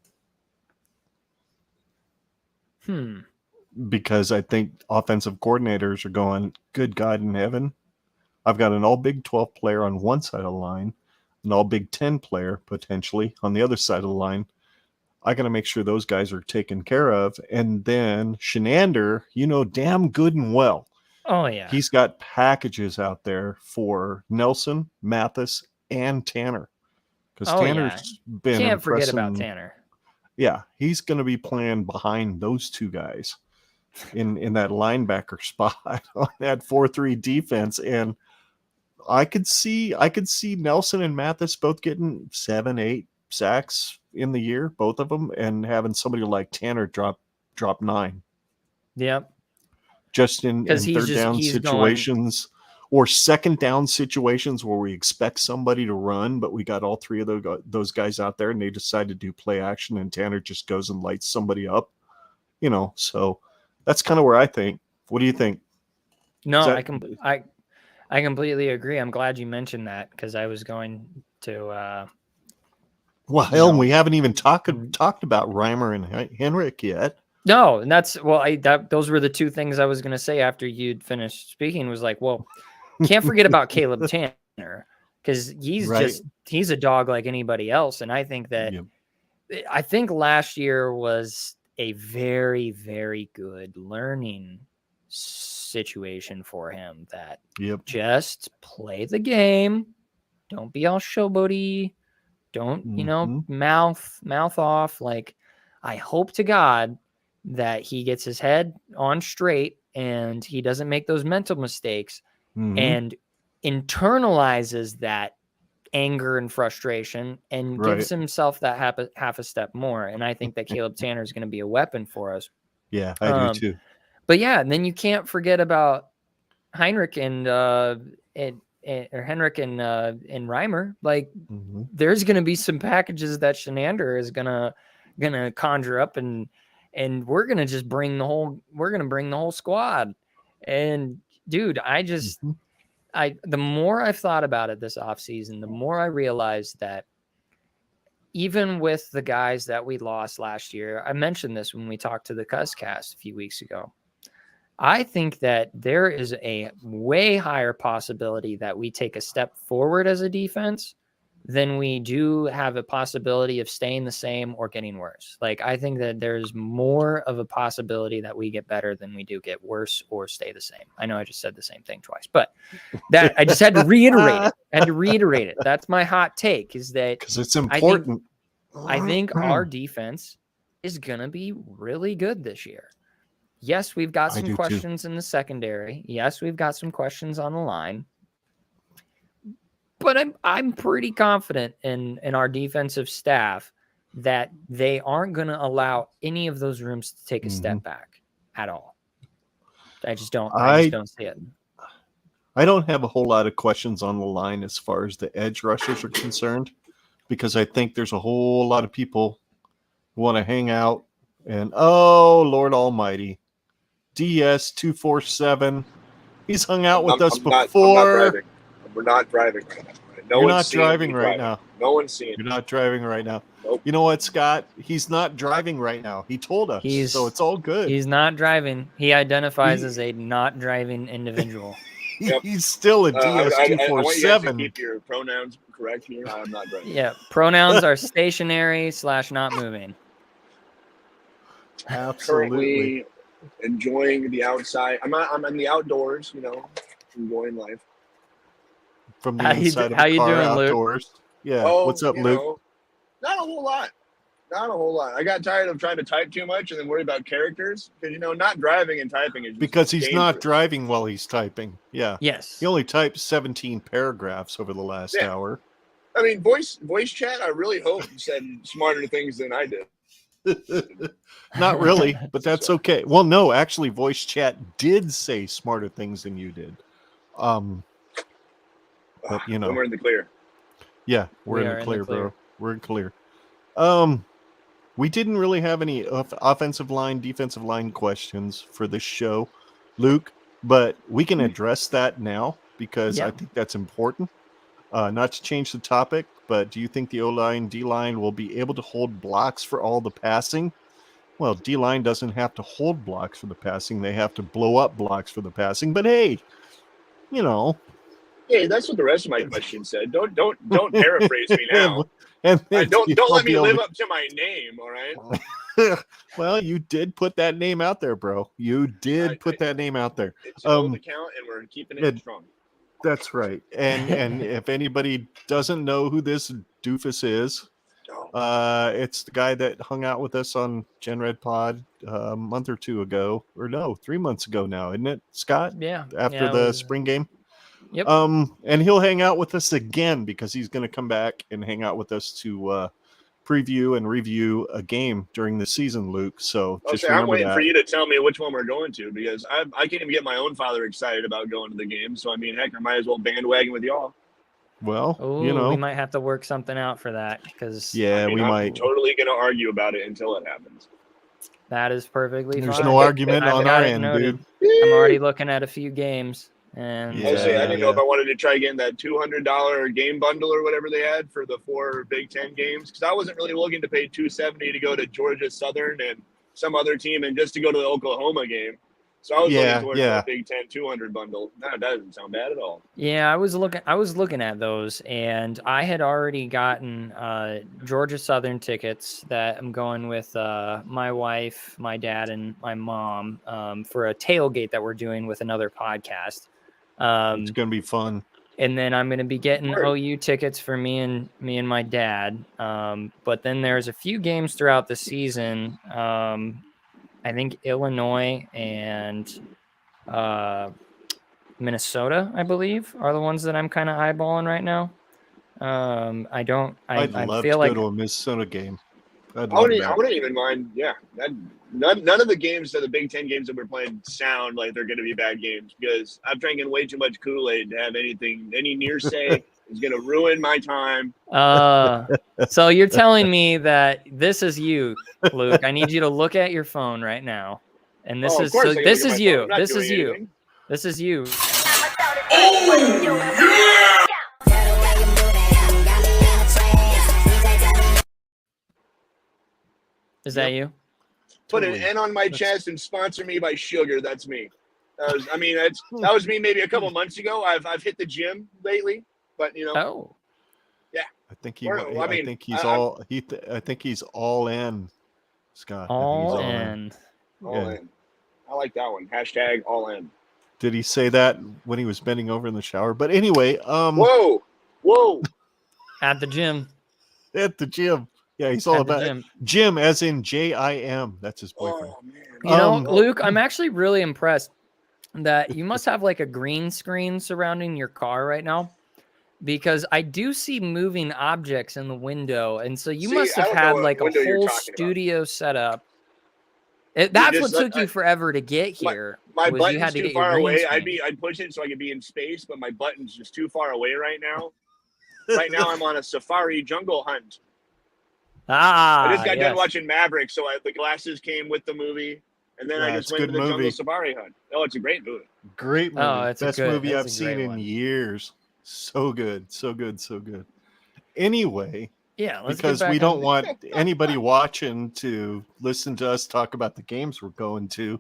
Because I think offensive coordinators are going, good God in heaven, I've got an all Big 12 player on one side of the line, an all Big 10 player potentially on the other side of the line. I got to make sure those guys are taken care of. And then Shenander, damn good and well. Oh, yeah. He's got packages out there for Nelson, Mathis, and Tanner. Because Tanner's been Can't forget about Tanner. Yeah, he's going to be playing behind those two guys in that linebacker spot on that 4-3 defense. And I could see Nelson and Mathis both getting 7-8 sacks in the year, both of them, and having somebody like Tanner drop 9. Yep. Just in third down situations or second down situations where we expect somebody to run, but we got all 3 of those guys out there and they decide to do play action and Tanner just goes and lights somebody up, so that's kind of where I think. What do you think? No, I completely agree. I'm glad you mentioned that because I was going to. Well, we haven't even talked about Reimer and Henrik yet. No, and those were the 2 things I was going to say after you'd finished speaking. Was like, well, can't forget about Caleb Tanner because he's a dog like anybody else, and I think that I think last year was a very, very good learning situation for him. That just play the game, don't be all showboaty, don't mouth off. Like, I hope to God that he gets his head on straight and he doesn't make those mental mistakes and internalizes that anger and frustration and gives himself that half a step more. And I think that Caleb Tanner is going to be a weapon for us. Yeah, I do too. But yeah, and then you can't forget about Heinrich and Henrik and Reimer, like Mhm. there's going to be some packages that Shenander is gonna conjure up, and we're gonna just bring the whole squad. And dude, Mhm. the more I've thought about it this offseason, the more I realized that even with the guys that we lost last year, I mentioned this when we talked to the Cuzcast a few weeks ago. I think that there is a way higher possibility that we take a step forward as a defense than we do have a possibility of staying the same or getting worse. Like, I think that there's more of a possibility that we get better than we do get worse or stay the same. I know I just said the same thing twice, but that I just had to reiterate it. That's my hot take, is that Because it's important. I think our defense is going to be really good this year. Yes, we've got some questions in the secondary. Yes, we've got some questions on the line. But I'm pretty confident in our defensive staff that they aren't going to allow any of those rooms to take a step back at all. I just don't see it. I don't have a whole lot of questions on the line as far as the edge rushers are concerned, because I think there's a whole lot of people who want to hang out and, oh, Lord Almighty, DS247. He's hung out with us before. I'm not driving. We're not driving right now. You're not driving right now. No one's seeing. You're not driving right now. Nope. You know what, Scott? He's not driving right now. He told us, so it's all good. He's not driving. He identifies as a not driving individual. Yep. He's still a DS247. I want you guys to keep your pronouns correct here. I'm not driving. Yeah, pronouns are stationary / not moving. Absolutely. Currently enjoying the outside. I'm in the outdoors, enjoying life. From the inside of the car outdoors. Luke? Yeah. What's up, Luke? Not a whole lot. I got tired of trying to type too much and then worry about characters. Because, not driving and typing is just because he's dangerous. not driving while he's typing. Yeah. Yes. He only typed 17 paragraphs over the last hour. I mean, voice chat, I really hope said smarter things than I did. Not really, but that's okay. Well, no, actually, voice chat did say smarter things than you did. But then we're in the clear. Yeah, we're in the clear, bro. We're in clear. We didn't really have any offensive line, defensive line questions for this show, Luke, but we can address that now because I think that's important. Not to change the topic, but do you think the O-line, D-line will be able to hold blocks for all the passing? Well, D-line doesn't have to hold blocks for the passing. They have to blow up blocks for the passing. But hey, Hey, that's what the rest of my question said. Don't paraphrase me now. Don't let me live up to my name, all right? Well, you did put that name out there, bro. You did put that name out there. It's an old account, and we're keeping it strong. That's right. And if anybody doesn't know who this doofus is, it's the guy that hung out with us on Gen Red Pod a month or two ago, or no, 3 months ago now, isn't it, Scott? Yeah. After the spring game. Yep. And he'll hang out with us again because he's going to come back and hang out with us to preview and review a game during the season, Luke. So just I'm waiting for you to tell me which one we're going to, because I can't even get my own father excited about going to the game. So I mean, heck, I might as well bandwagon with y'all. Well, we might have to work something out for that, because we might. I'm totally going to argue about it until it happens. That is perfectly There's fine. no argument on our end, dude. I'm already looking at a few games. And I didn't know if I wanted to try getting that $200 game bundle or whatever they had for the 4 Big Ten games, because I wasn't really looking to pay $270 to go to Georgia Southern and some other team, and just to go to the Oklahoma game. So I was looking towards that Big Ten 200 bundle. No, that doesn't sound bad at all. Yeah, I was looking at those, and I had already gotten Georgia Southern tickets that I'm going with my wife, my dad, and my mom for a tailgate that we're doing with another podcast. It's gonna be fun. And then I'm gonna be getting OU tickets for me and my dad. But then there's a few games throughout the season. I think Illinois and Minnesota, I believe, are the ones that I'm kind of eyeballing right now. I'd love to go to a Minnesota game. I'd I love wouldn't, I that. wouldn't even mind. Yeah, none of the games of the Big Ten games that we're playing sound like they're going to be bad games because I'm drinking way too much Kool-Aid to have any near say is going to ruin my time. So you're telling me that this is you, Luke. I need you to look at your phone right now. And this Of is course so I can this look at is my phone. you. I'm not This doing is you. anything. This is you. Is that you? Put Totally. an N on my chest and sponsor me by sugar. That's me. That was me maybe a couple months ago. I've hit the gym lately, but Oh. I think I think he's all I think he's all in, Scott. I think he's All all in. all in. I like that one. # all in. Did he say that when he was bending over in the shower? But anyway, Whoa. At the gym. at the gym. Yeah, he's all At the about gym. Jim, as in JIM. That's his boyfriend. Oh man. You know, Luke, I'm actually really impressed that you must have like a green screen surrounding your car right now, because I do see moving objects in the window, and so you must I have don't know had what like a window you're whole talking about. studio set up. That's what took you forever to get here. My was you had button's to too get your far green away. screen. I'd push it so I could be in space, but my button's just too far away right now. Right now I'm on a safari jungle hunt. I just got done watching Maverick, so the glasses came with the movie, and then I just went to the jungle safari hunt. Oh, it's a great movie. Great movie. Oh, it's best a good, movie it's I've a seen great in one. years. So good, so good, so good. Anyway, Yeah, let's because get back we don't on. want anybody watching to listen to us talk about the games we're going to.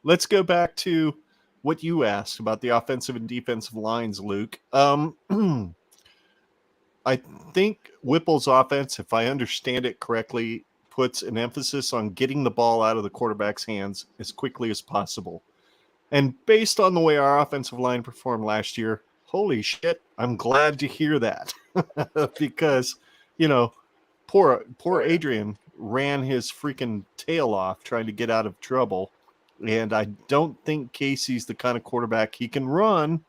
Let's go back to what you asked about the offensive and defensive lines, Luke. I think Whipple's offense, if I understand it correctly, puts an emphasis on getting the ball out of the quarterback's hands as quickly as possible. And based on the way our offensive line performed last year, holy shit, I'm glad to hear that. Because, poor Adrian ran his freaking tail off trying to get out of trouble. And I don't think Casey's the kind of quarterback he can run,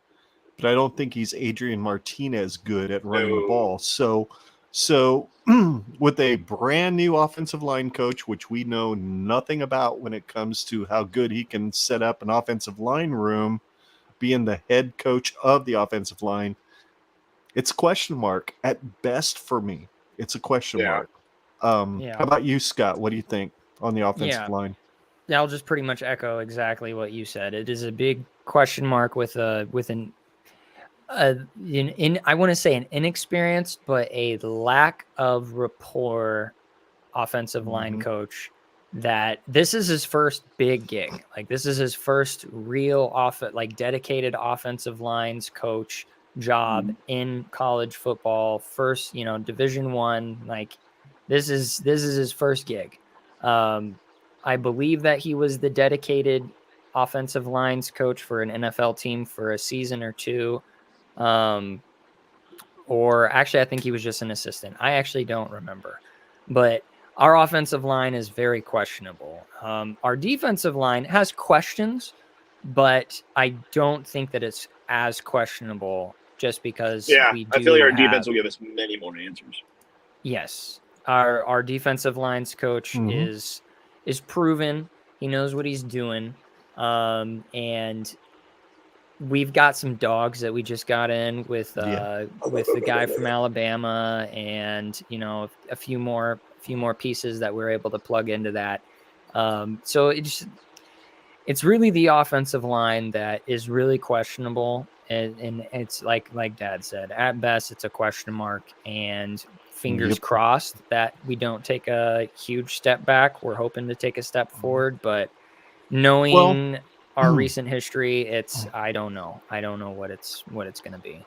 but I don't think he's Adrian Martinez good at running the ball. So with a brand new offensive line coach, which we know nothing about when it comes to how good he can set up an offensive line room, being the head coach of the offensive line, it's a question mark at best for me. It's a question mark. How about you, Scott? What do you think on the offensive line? Yeah, I'll just pretty much echo exactly what you said. It is a big question mark with an I want to say an inexperienced, but a lack of rapport offensive line coach. That this is his first big gig. Like this is his first real dedicated offensive lines coach job in college football. First, Division I. Like this is his first gig. I believe that he was the dedicated offensive lines coach for an NFL team for a season or two. Or actually, I think he was just an assistant. I actually don't remember. But our offensive line is very questionable. Our defensive line has questions, but I don't think that it's as questionable just because we do I feel like our defense will give us many more answers. Yes. Our defensive lines coach is proven. He knows what he's doing. And we've got some dogs that we just got in with the guy from Alabama, and a few more pieces that we're able to plug into that. So it's really the offensive line that is really questionable, and it's like Dad said, at best it's a question mark, and fingers crossed that we don't take a huge step back. We're hoping to take a step forward, but knowing our recent history, I don't know what it's going to be.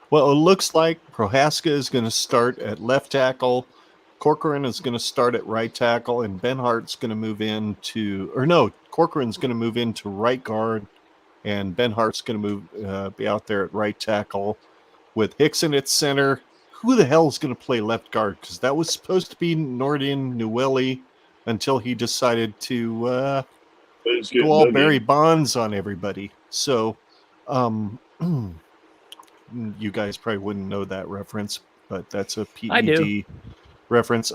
Well, it looks like Prohaska is going to start at left tackle, Corcoran is going to start at right tackle, and Benhart's going to move Corcoran's going to move into right guard, and Benhart's going to be out there at right tackle with Hickson at center. Who the hell is going to play left guard? Because that was supposed to be Nordin Newelli until he decided to go all Barry Bonds on everybody. So you guys probably wouldn't know that reference, but that's a PED reference.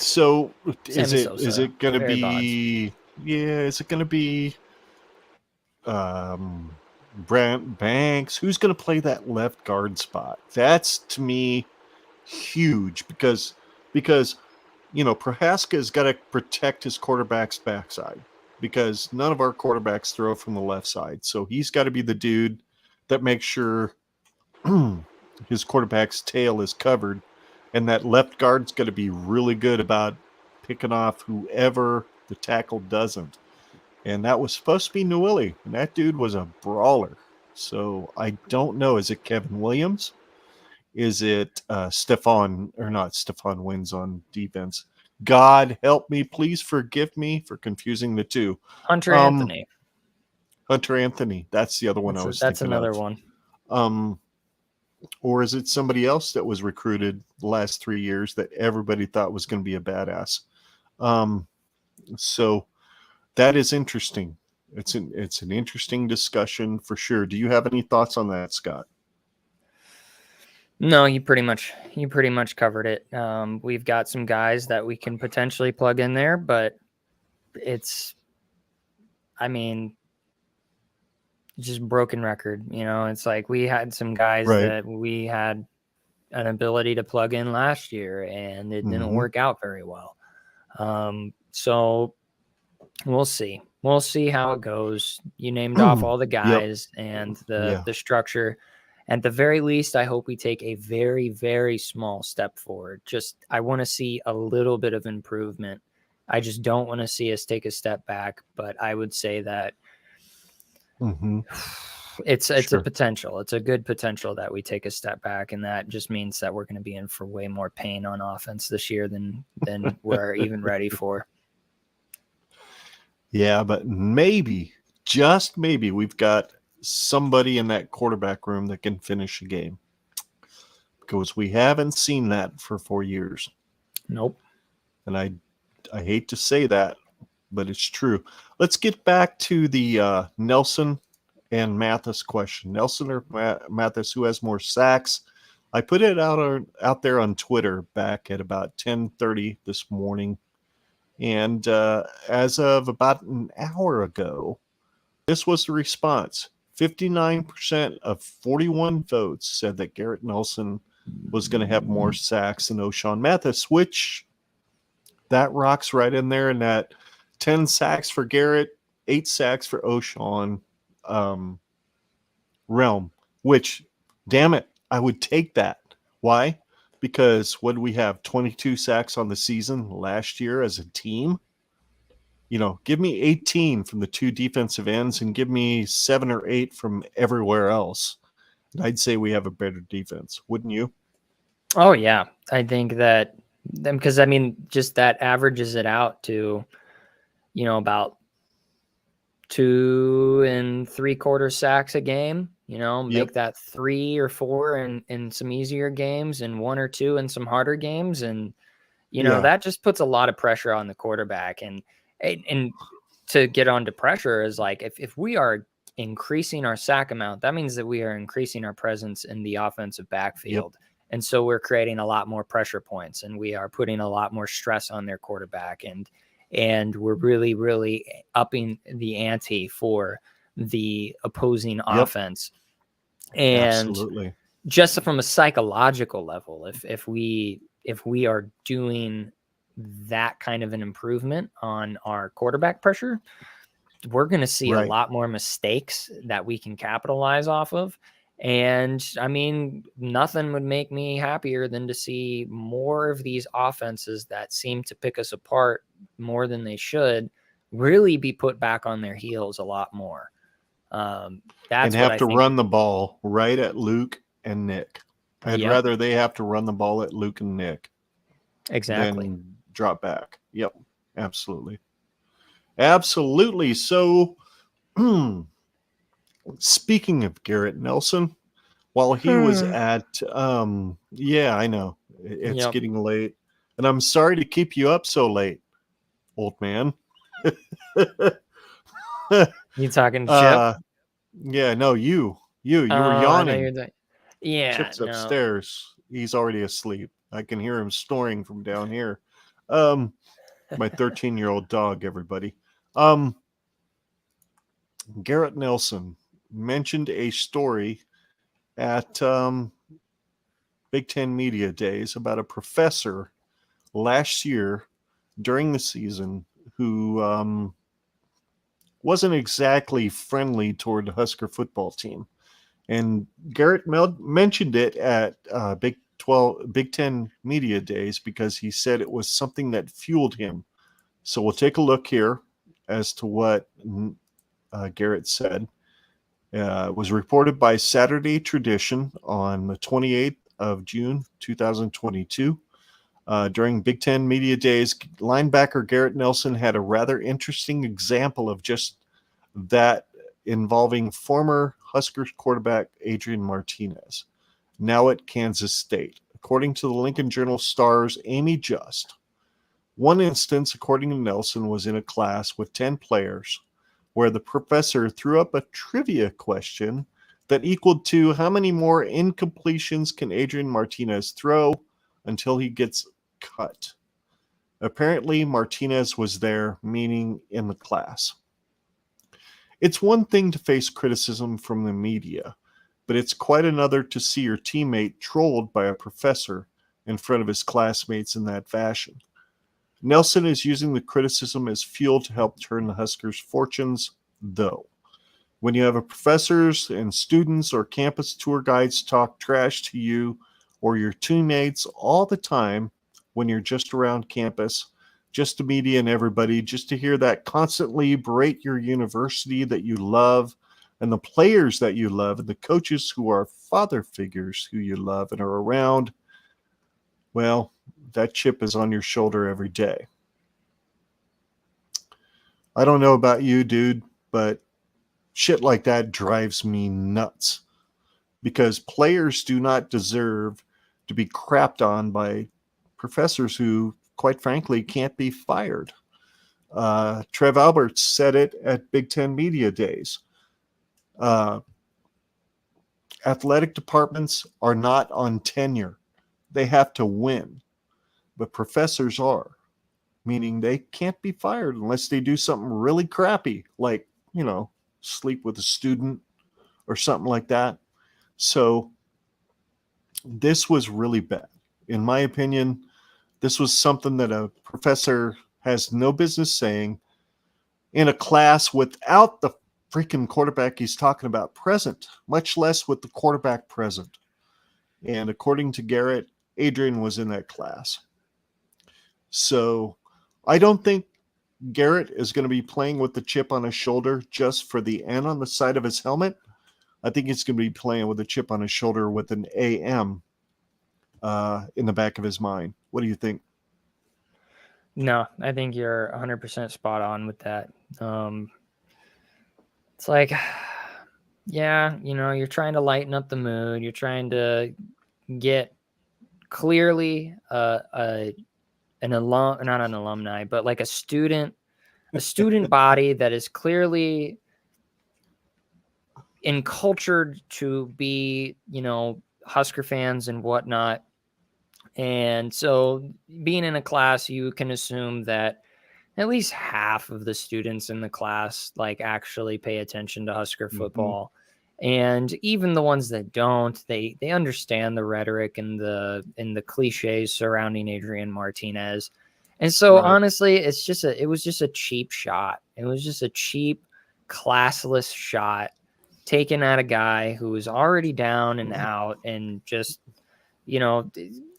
So is Sammy it Sosa, going to Barry Bonds. be? Yeah, is it going to be? Brant Banks. Who's going to play that left guard spot? That's to me huge because Prohaska's got to protect his quarterback's backside because none of our quarterbacks throw from the left side. So he's got to be the dude that makes sure his quarterback's tail is covered, and that left guard's got to be really good about picking off whoever the tackle doesn't. And that was supposed to be Newelly, and that dude was a brawler. So I don't know. Is it Kevin Williams? Is it Stefan Wins on defense? God help me, please forgive me for confusing the two. Hunter Anthony. Hunter Anthony. That's the other one I was thinking of. That's another one. Or is it somebody else that was recruited the last 3 years that everybody thought was going to be a badass? So that is interesting. It's an interesting discussion for sure. Do you have any thoughts on that, Scott? No, you pretty much covered it. We've got some guys that we can potentially plug in there, but it's just broken record. It's like we had some guys that we had an ability to plug in last year, and it didn't work out very well. So we'll see. We'll see how it goes. You named off all the guys and the structure. At the very least, I hope we take a very, very small step forward. I want to see a little bit of improvement. I just don't want to see us take a step back. But I would say that it's a potential. It's a good potential that we take a step back, and that just means that we're going to be in for way more pain on offense this year than we're even ready for. Yeah, but maybe, just maybe, we've got somebody in that quarterback room that can finish a game, because we haven't seen that for 4 years. Nope. And I hate to say that, but it's true. Let's get back to the Nelson and Mathis question. Nelson or Mathis, who has more sacks? I put it out there on Twitter back at about 10:30 this morning. And as of about an hour ago, this was the response. 59% of 41 votes said that Garrett Nelson was going to have more sacks than O'Shawn Mathis, which that rocks right in there in that 10 sacks for Garrett, 8 sacks for O'Shawn realm, which, damn it, I would take that. Why? Because what did we have? 22 sacks on the season last year as a team. Give me 18 from the 2 defensive ends and give me 7 or 8 from everywhere else. And I'd say we have a better defense. Wouldn't you? Oh, yeah. I think that, because just that averages it out to, about 2 3/4 sacks a game. Make that 3 or 4 in some easier games and 1 or 2 in some harder games. And, that just puts a lot of pressure on the quarterback. And to get onto pressure is like, if we are increasing our sack amount, that means that we are increasing our presence in the offensive backfield. Yep. And so we're creating a lot more pressure points, and we are putting a lot more stress on their quarterback. And we're really, really upping the ante for the opposing offense. And absolutely, just from a psychological level, if we are doing that kind of an improvement on our quarterback pressure, we're going to see a lot more mistakes that we can capitalize off of. And nothing would make me happier than to see more of these offenses that seem to pick us apart more than they should really be put back on their heels a lot more. That's and have to run the ball right at Luke and Nick. I'd rather they have to run the ball at Luke and Nick. Exactly. Than drop back. Yep. Absolutely. Absolutely. So, speaking of Garrett Nelson, while he was at, I know it's getting late, and I'm sorry to keep you up so late, old man. You talking Chip? Yeah, no, you were yawning. Yeah, Chip's upstairs. He's already asleep. I can hear him snoring from down here. My 13-year-old dog, everybody. Garrett Nelson mentioned a story at Big Ten Media Days about a professor last year during the season who wasn't exactly friendly toward the Husker football team. And Garrett mentioned it at Big Ten Media Days because he said it was something that fueled him. So we'll take a look here as to what Garrett said. It was reported by Saturday Tradition on the 28th of June, 2022. During Big Ten Media Days, linebacker Garrett Nelson had a rather interesting example of just that involving former Huskers quarterback Adrian Martinez, now at Kansas State. According to the Lincoln Journal-Star's Amy Just, one instance, according to Nelson, was in a class with 10 players where the professor threw up a trivia question that equaled to how many more incompletions can Adrian Martinez throw until he gets cut. Apparently, Martinez was there, meaning in the class. It's one thing to face criticism from the media, but it's quite another to see your teammate trolled by a professor in front of his classmates in that fashion. Nelson is using the criticism as fuel to help turn the Huskers' fortunes, though. When you have professors and students or campus tour guides talk trash to you or your teammates all the time when you're just around campus, just the media and everybody, just to hear that constantly berate your university that you love and the players that you love and the coaches who are father figures who you love and are around, well, that chip is on your shoulder every day. I don't know about you, dude, but shit like that drives me nuts because players do not deserve to be crapped on by professors who, quite frankly, can't be fired. Trev Alberts said it at Big Ten Media Days. Athletic departments are not on tenure. They have to win. But professors are, meaning they can't be fired unless they do something really crappy, like, sleep with a student or something like that. So this was really bad. In my opinion, this was something that a professor has no business saying in a class without the freaking quarterback he's talking about present, much less with the quarterback present. And according to Garrett, Adrian was in that class. So I don't think Garrett is going to be playing with the chip on his shoulder just for the N on the side of his helmet. I think he's going to be playing with a chip on his shoulder with an AM in the back of his mind. What do you think? No, I think you're 100% spot on with that. It's like, yeah, you're trying to lighten up the mood. You're trying to get clearly not an alumni, but like a student body that is clearly encultured to be, Husker fans and whatnot. And so being in a class, you can assume that at least half of the students in the class actually pay attention to Husker football. And even the ones that don't, they understand the rhetoric and the cliches surrounding Adrian Martinez. And so honestly, it was just a cheap shot. It was just a cheap, classless shot taken at a guy who was already down and out. And just,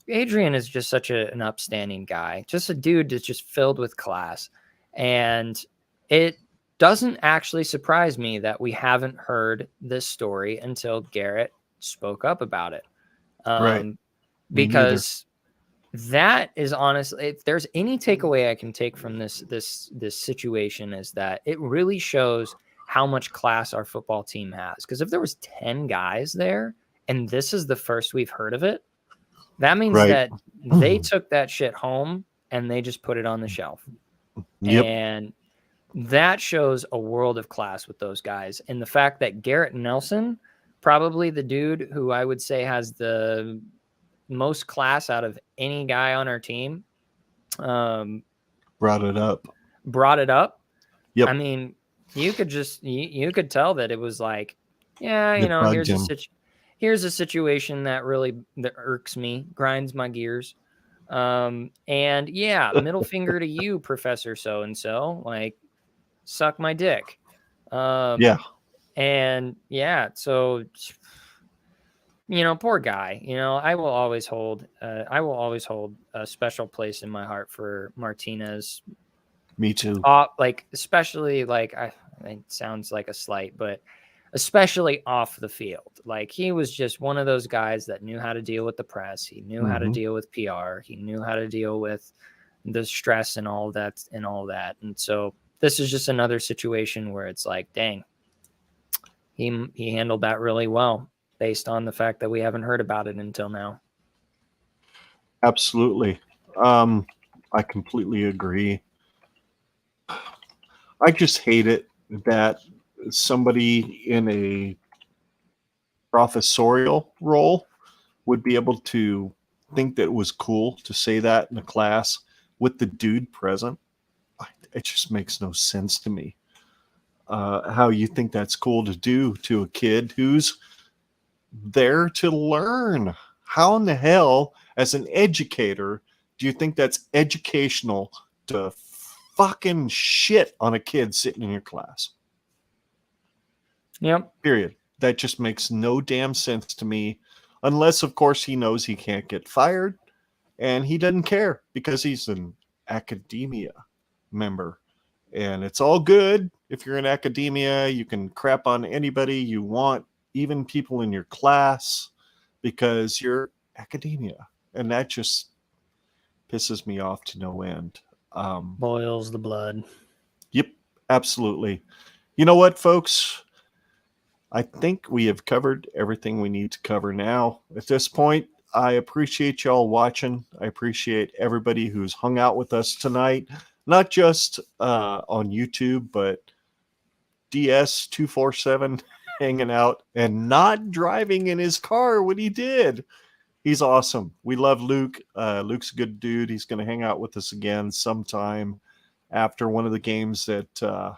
Adrian is just such an upstanding guy, just a dude that's just filled with class. And it doesn't actually surprise me that we haven't heard this story until Garrett spoke up about it. Right. Because that is honestly, if there's any takeaway I can take from this situation, is that it really shows how much class our football team has. Because if there was 10 guys there and this is the first we've heard of it, that means that they took that shit home and they just put it on the shelf. Yep. And that shows a world of class with those guys. And the fact that Garrett Nelson, probably the dude who I would say has the most class out of any guy on our team, Brought it up. Yep. I mean, you could tell that it was like, yeah, It bugged him. here's a situation that irks me, grinds my gears. And yeah, middle finger to you, Professor so-and-so, like, suck my dick. Yeah. And yeah, so, poor guy. I will always hold a special place in my heart for Martinez. Me too. Like, especially, like, it sounds like a slight, but especially off the field. Like, he was just one of those guys that knew how to deal with the press. He knew how to deal with PR. He knew how to deal with the stress and all that. And so this is just another situation where it's like, dang, he handled that really well based on the fact that we haven't heard about it until now. Absolutely. I completely agree. I just hate it that somebody in a professorial role would be able to think that it was cool to say that in a class with the dude present. It just makes no sense to me. How you think that's cool to do to a kid who's there to learn. How in the hell, as an educator, do you think that's educational to fucking shit on a kid sitting in your class? Yep. Period. That just makes no damn sense to me. Unless, of course, he knows he can't get fired and he doesn't care because he's an academia member. And it's all good. If you're in academia, you can crap on anybody you want, even people in your class, because you're academia. And that just pisses me off to no end. Boils the blood. Yep, absolutely. You know what, folks? I think we have covered everything we need to cover now. At this point, I appreciate y'all watching. I appreciate everybody who's hung out with us tonight, not just on YouTube, but DS247 hanging out and not driving in his car when he did. He's awesome. We love Luke. Luke's a good dude. He's going to hang out with us again sometime after one of the games that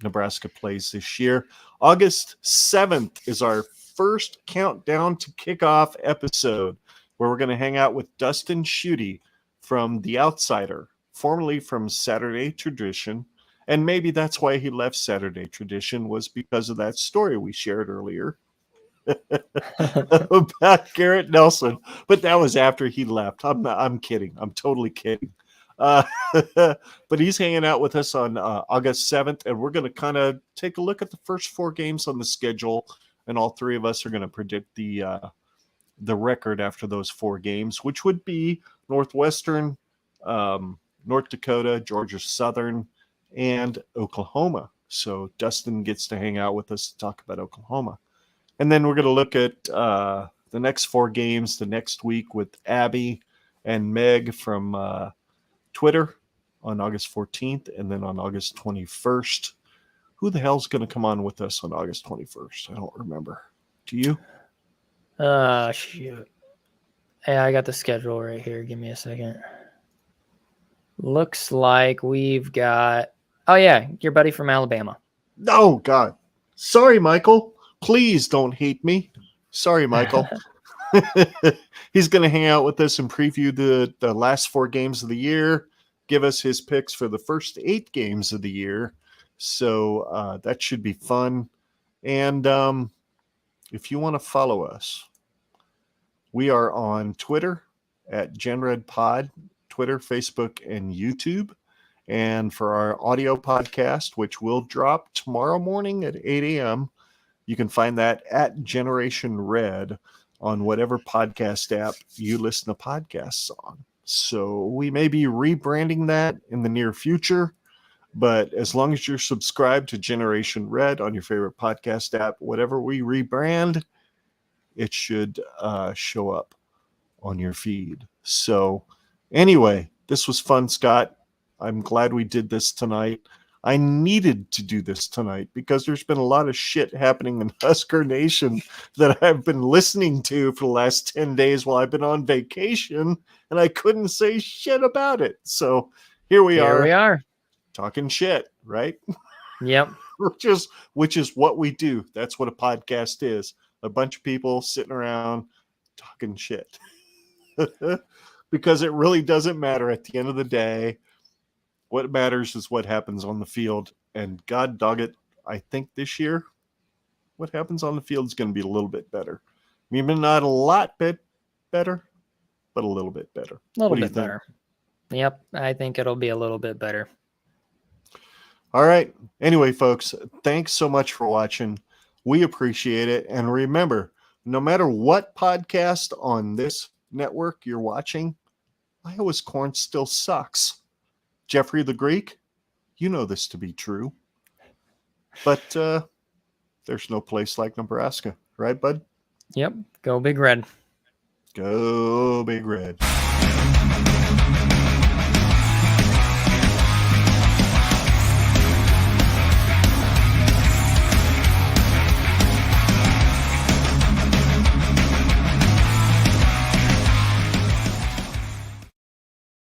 Nebraska plays this year. August 7th is our first countdown to kickoff episode where we're going to hang out with Dustin Schutte from The Outsider, formerly from Saturday Tradition. And maybe that's why he left Saturday Tradition, was because of that story we shared earlier about Garrett Nelson. But that was after he left. I'm kidding. I'm totally kidding. But he's hanging out with us on August 7th, and we're going to kind of take a look at the first 4 games on the schedule, and all 3 of us are going to predict the record after those 4 games, which would be Northwestern, North Dakota, Georgia Southern, and Oklahoma. So Dustin gets to hang out with us to talk about Oklahoma. And then we're going to look at the next 4 games the next week with Abby and Meg from Twitter on August 14th, and then on August 21st. Who the hell's going to come on with us on August 21st? I don't remember. Do you? Shoot. Hey, I got the schedule right here. Give me a second. Looks like we've got... Oh, yeah, your buddy from Alabama. Oh, God. Sorry, Michael. Please don't hate me. Sorry, Michael. He's going to hang out with us and preview the last 4 games of the year, give us his picks for the first 8 games of the year. So that should be fun. And if you want to follow us, we are on Twitter at GenRedPod, Twitter, Facebook, and YouTube. And for our audio podcast, which will drop tomorrow morning at 8 a.m., you can find that at Generation Red on whatever podcast app you listen to podcasts on. So we may be rebranding that in the near future, but as long as you're subscribed to Generation Red on your favorite podcast app, whatever we rebrand, it should show up on your feed. So anyway, this was fun, Scott. I'm glad we did this tonight. I needed to do this tonight because there's been a lot of shit happening in Husker Nation that I've been listening to for the last 10 days while I've been on vacation, and I couldn't say shit about it. So here we are talking shit, right? Yep. which is what we do. That's what a podcast is. A bunch of people sitting around talking shit. Because it really doesn't matter at the end of the day. What matters is what happens on the field. And God dog it, I think this year, what happens on the field is going to be a little bit better. Maybe not a lot bit better, but a little bit better. A little bit better. Yep, I think it'll be a little bit better. All right. Anyway, folks, thanks so much for watching. We appreciate it. And remember, no matter what podcast on this network you're watching, Iowa's corn still sucks. Jeffrey the Greek, you know this to be true. But there's no place like Nebraska. Right, bud? Yep. Go Big Red. Go Big Red.